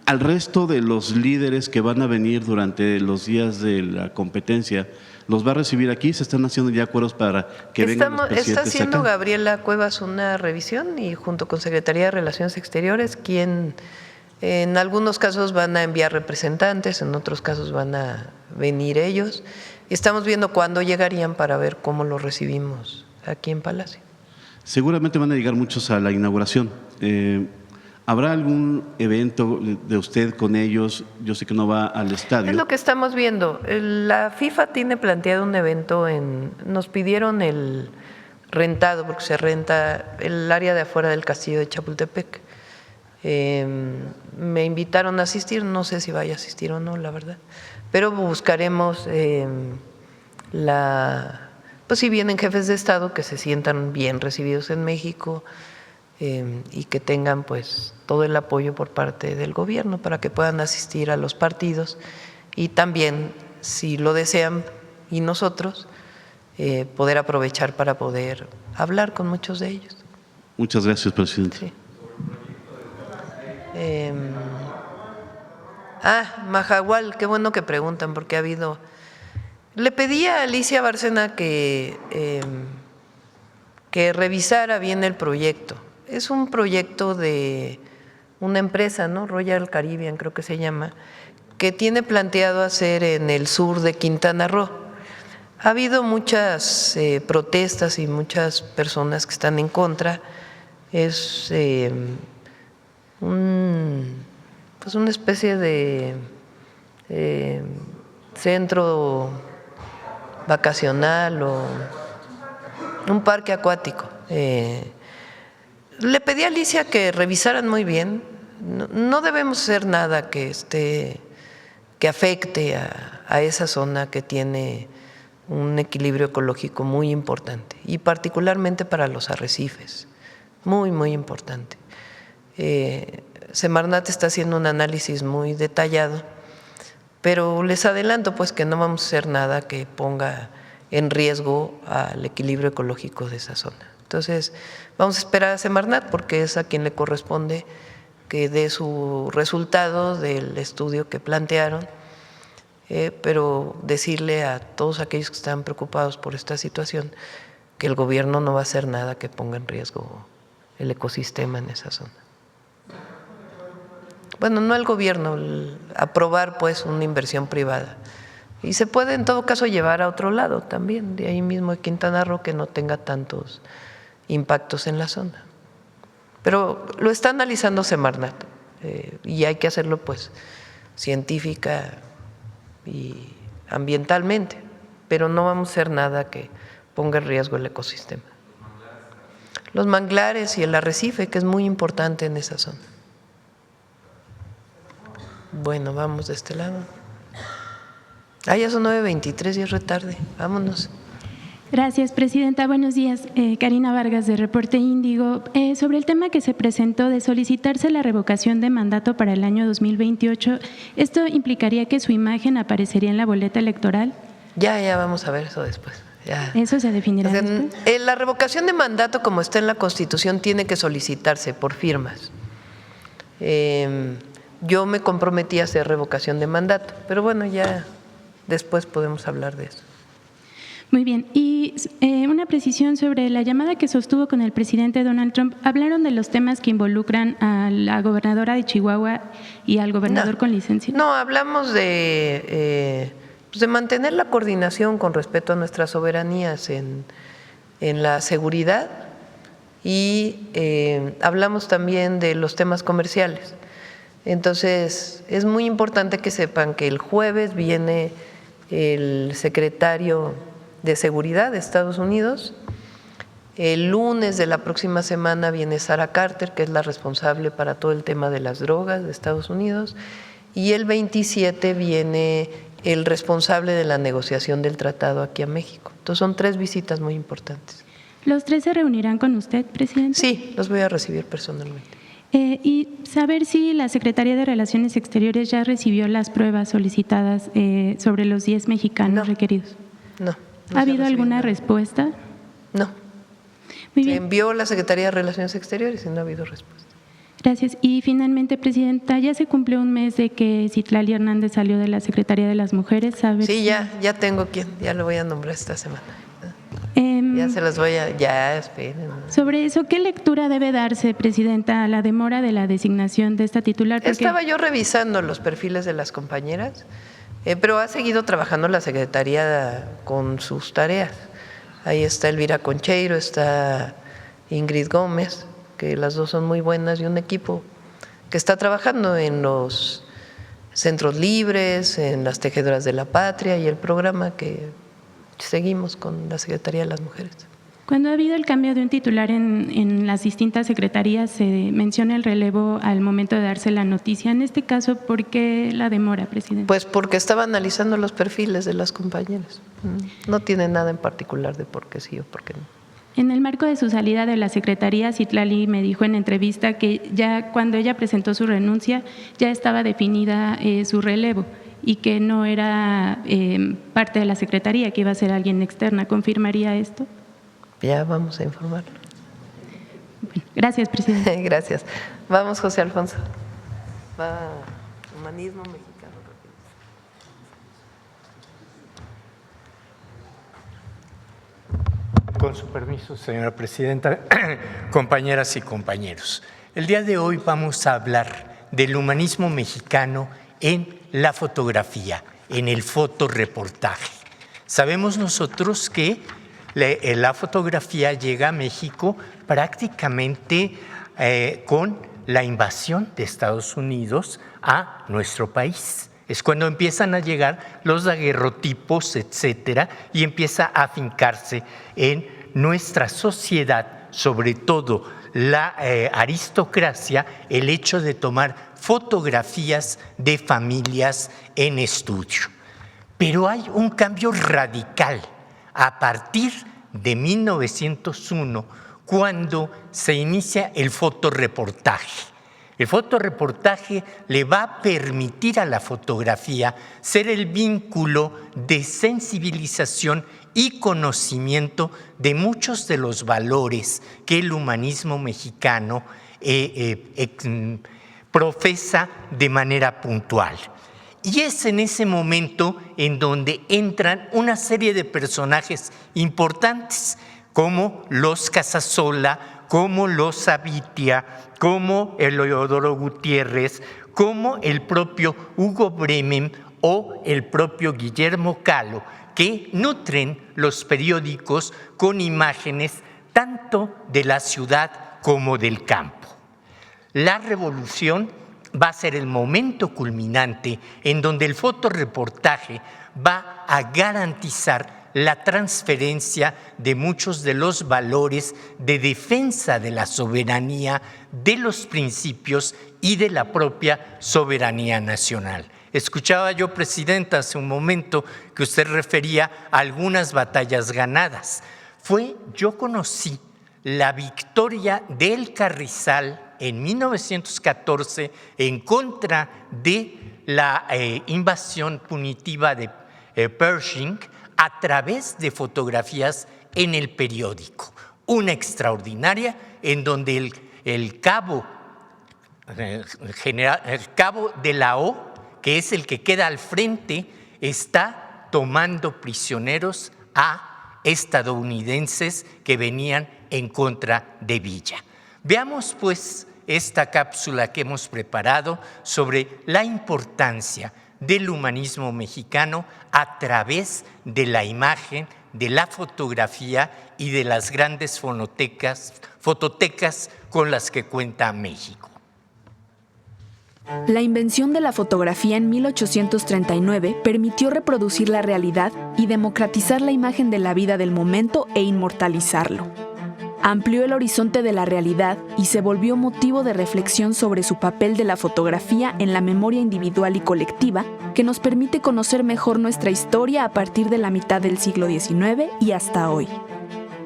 Al resto de los líderes que van a venir durante los días de la competencia, ¿los va a recibir aquí? ¿Se están haciendo ya acuerdos para que vengan los presidentes Está haciendo acá? Gabriela Cuevas una revisión y junto con Secretaría de Relaciones Exteriores, quien en algunos casos van a enviar representantes, en otros casos van a venir ellos. Estamos viendo cuándo llegarían para ver cómo los recibimos aquí en Palacio. Seguramente van a llegar muchos a la inauguración. ¿Habrá algún evento de usted con ellos? Yo sé que no va al estadio. Es lo que estamos viendo. La FIFA tiene planteado un evento nos pidieron rentado, porque se renta el área de afuera del castillo de Chapultepec. Me invitaron a asistir, no sé si vaya a asistir o no, la verdad, pero buscaremos pues si vienen jefes de Estado que se sientan bien recibidos en México y que tengan pues todo el apoyo por parte del gobierno para que puedan asistir a los partidos y también, si lo desean y nosotros, poder aprovechar para poder hablar con muchos de ellos. Muchas gracias, presidente. Sí. Mahahual, qué bueno que preguntan porque ha habido… Le pedí a Alicia Bárcena que revisara bien el proyecto. Es un proyecto de una empresa, ¿no? Royal Caribbean creo que se llama, que tiene planteado hacer en el sur de Quintana Roo. Ha habido muchas protestas y muchas personas que están en contra. Es pues una especie de centro vacacional o un parque acuático. Le pedí a Alicia que revisaran muy bien. No debemos hacer nada que afecte a esa zona que tiene un equilibrio ecológico muy importante y particularmente para los arrecifes, muy, muy importante. Semarnat está haciendo un análisis muy detallado, pero les adelanto pues que no vamos a hacer nada que ponga en riesgo al equilibrio ecológico de esa zona. Entonces, vamos a esperar a Semarnat porque es a quien le corresponde que dé su resultado del estudio que plantearon, pero decirle a todos aquellos que están preocupados por esta situación que el gobierno no va a hacer nada que ponga en riesgo el ecosistema en esa zona. Bueno, no el gobierno, aprobar pues una inversión privada. Y se puede en todo caso llevar a otro lado también, de ahí mismo de Quintana Roo, que no tenga tantos impactos en la zona. Pero lo está analizando Semarnat y hay que hacerlo pues científica y ambientalmente, pero no vamos a hacer nada que ponga en riesgo el ecosistema. Los manglares y el arrecife, que es muy importante en esa zona. Bueno, vamos de este lado. Ya son 9:23 y es retarde. Vámonos. Gracias, presidenta. Buenos días. Karina Vargas, de Reporte Índigo. Sobre el tema que se presentó de solicitarse la revocación de mandato para el año 2028, ¿esto implicaría que su imagen aparecería en la boleta electoral? Ya vamos a ver eso después. Ya. ¿Eso se definirá después? La revocación de mandato, como está en la Constitución, tiene que solicitarse por firmas. Yo me comprometí a hacer revocación de mandato, pero bueno, ya después podemos hablar de eso. Muy bien. Y una precisión sobre la llamada que sostuvo con el presidente Donald Trump. ¿Hablaron de los temas que involucran a la gobernadora de Chihuahua y al gobernador con licencia? No, hablamos de mantener la coordinación con respecto a nuestras soberanías en la seguridad y hablamos también de los temas comerciales. Entonces, es muy importante que sepan que el jueves viene el secretario de Seguridad de Estados Unidos. El lunes de la próxima semana viene Sarah Carter, que es la responsable para todo el tema de las drogas de Estados Unidos. Y el 27 viene el responsable de la negociación del tratado aquí a México. Entonces, son 3 visitas muy importantes. ¿Los 3 se reunirán con usted, presidente? Sí, los voy a recibir personalmente. Y saber si la Secretaría de Relaciones Exteriores ya recibió las pruebas solicitadas sobre los 10 mexicanos requeridos. No. ¿Ha habido alguna respuesta? No. Muy Se bien. envió la Secretaría de Relaciones Exteriores y no ha habido respuesta. Gracias. Y finalmente, presidenta, ya se cumplió un mes de que Citlali Hernández salió de la Secretaría de las Mujeres. Sí, ya tengo quien, ya lo voy a nombrar esta semana. Ya se los voy ya esperen. Sobre eso, ¿qué lectura debe darse, presidenta, a la demora de la designación de esta titular? Porque Estaba yo revisando los perfiles de las compañeras, pero ha seguido trabajando la Secretaría con sus tareas. Ahí está Elvira Concheiro, está Ingrid Gómez, que las dos son muy buenas, y un equipo que está trabajando en los centros libres, en las tejedoras de la patria y el programa que seguimos con la Secretaría de las Mujeres. Cuando ha habido el cambio de un titular en las distintas secretarías, se menciona el relevo al momento de darse la noticia. En este caso, ¿por qué la demora, presidente? Pues porque estaba analizando los perfiles de las compañeras. No tiene nada en particular de por qué sí o por qué no. En el marco de su salida de la secretaría, Citlali me dijo en entrevista que ya cuando ella presentó su renuncia ya estaba definida su relevo y que no era parte de la secretaría, que iba a ser alguien externa. ¿Confirmaría esto? Ya vamos a informarlo. Bueno, gracias, presidente. Gracias. Vamos, José Alfonso. Va, humanismo mexicano. Con su permiso, señora presidenta, compañeras y compañeros. El día de hoy vamos a hablar del humanismo mexicano en la fotografía, en el fotoreportaje. Sabemos nosotros que la fotografía llega a México prácticamente con la invasión de Estados Unidos a nuestro país. Es cuando empiezan a llegar los daguerrotipos, etcétera, y empieza a afincarse en nuestra sociedad, sobre todo la aristocracia, el hecho de tomar fotografías de familias en estudio. Pero hay un cambio radical a partir de 1901, cuando se inicia el fotoreportaje. El fotoreportaje le va a permitir a la fotografía ser el vínculo de sensibilización y conocimiento de muchos de los valores que el humanismo mexicano profesa de manera puntual. Y es en ese momento en donde entran una serie de personajes importantes, como los Casasola, como los Savitia, como Eleodoro Gutiérrez, como el propio Hugo Bremen o el propio Guillermo Kahlo, que nutren los periódicos con imágenes tanto de la ciudad como del campo. La revolución va a ser el momento culminante en donde el fotoreportaje va a garantizar la transferencia de muchos de los valores de defensa de la soberanía, de los principios y de la propia soberanía nacional. Escuchaba yo, presidenta, hace un momento que usted refería a algunas batallas ganadas. Yo conocí la victoria del Carrizal en 1914 en contra de la invasión punitiva de Pershing a través de fotografías en el periódico. Una extraordinaria en donde el cabo de la O, que es el que queda al frente, está tomando prisioneros a estadounidenses que venían en contra de Villa. Veamos pues esta cápsula que hemos preparado sobre la importancia del humanismo mexicano a través de la imagen, de la fotografía y de las grandes fototecas con las que cuenta México. La invención de la fotografía en 1839 permitió reproducir la realidad y democratizar la imagen de la vida del momento e inmortalizarlo. Amplió el horizonte de la realidad y se volvió motivo de reflexión sobre su papel de la fotografía en la memoria individual y colectiva, que nos permite conocer mejor nuestra historia a partir de la mitad del siglo XIX y hasta hoy.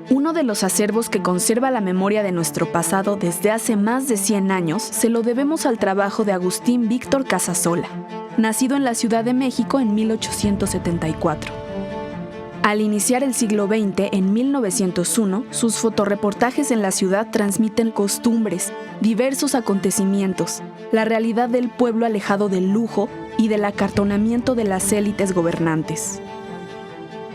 Uno de los acervos que conserva la memoria de nuestro pasado desde hace más de 100 años se lo debemos al trabajo de Agustín Víctor Casasola, nacido en la Ciudad de México en 1874. Al iniciar el siglo XX, en 1901, sus fotoreportajes en la ciudad transmiten costumbres, diversos acontecimientos, la realidad del pueblo alejado del lujo y del acartonamiento de las élites gobernantes.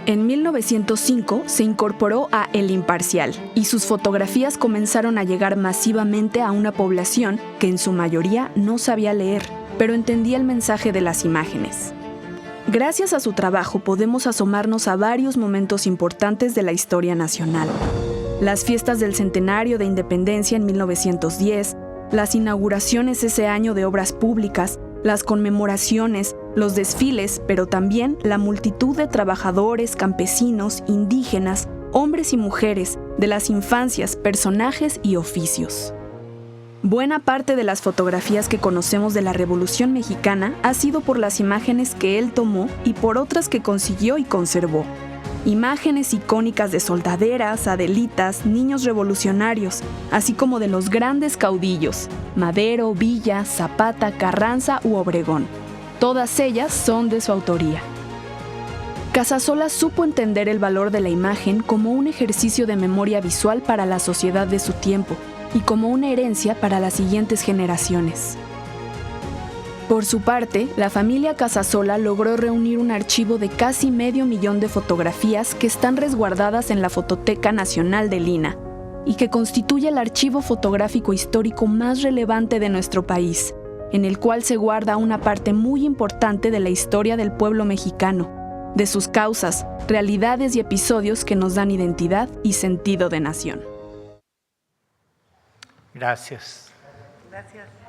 En 1905 se incorporó a El Imparcial y sus fotografías comenzaron a llegar masivamente a una población que en su mayoría no sabía leer, pero entendía el mensaje de las imágenes. Gracias a su trabajo podemos asomarnos a varios momentos importantes de la historia nacional. Las fiestas del centenario de Independencia en 1910, las inauguraciones ese año de obras públicas, las conmemoraciones, los desfiles, pero también la multitud de trabajadores, campesinos, indígenas, hombres y mujeres de las infancias, personajes y oficios. Buena parte de las fotografías que conocemos de la Revolución Mexicana ha sido por las imágenes que él tomó y por otras que consiguió y conservó. Imágenes icónicas de soldaderas, adelitas, niños revolucionarios, así como de los grandes caudillos, Madero, Villa, Zapata, Carranza u Obregón. Todas ellas son de su autoría. Casasola supo entender el valor de la imagen como un ejercicio de memoria visual para la sociedad de su tiempo y como una herencia para las siguientes generaciones. Por su parte, la familia Casasola logró reunir un archivo de casi 500,000 de fotografías que están resguardadas en la Fototeca Nacional de Lina y que constituye el archivo fotográfico histórico más relevante de nuestro país, en el cual se guarda una parte muy importante de la historia del pueblo mexicano, de sus causas, realidades y episodios que nos dan identidad y sentido de nación. Gracias. Gracias.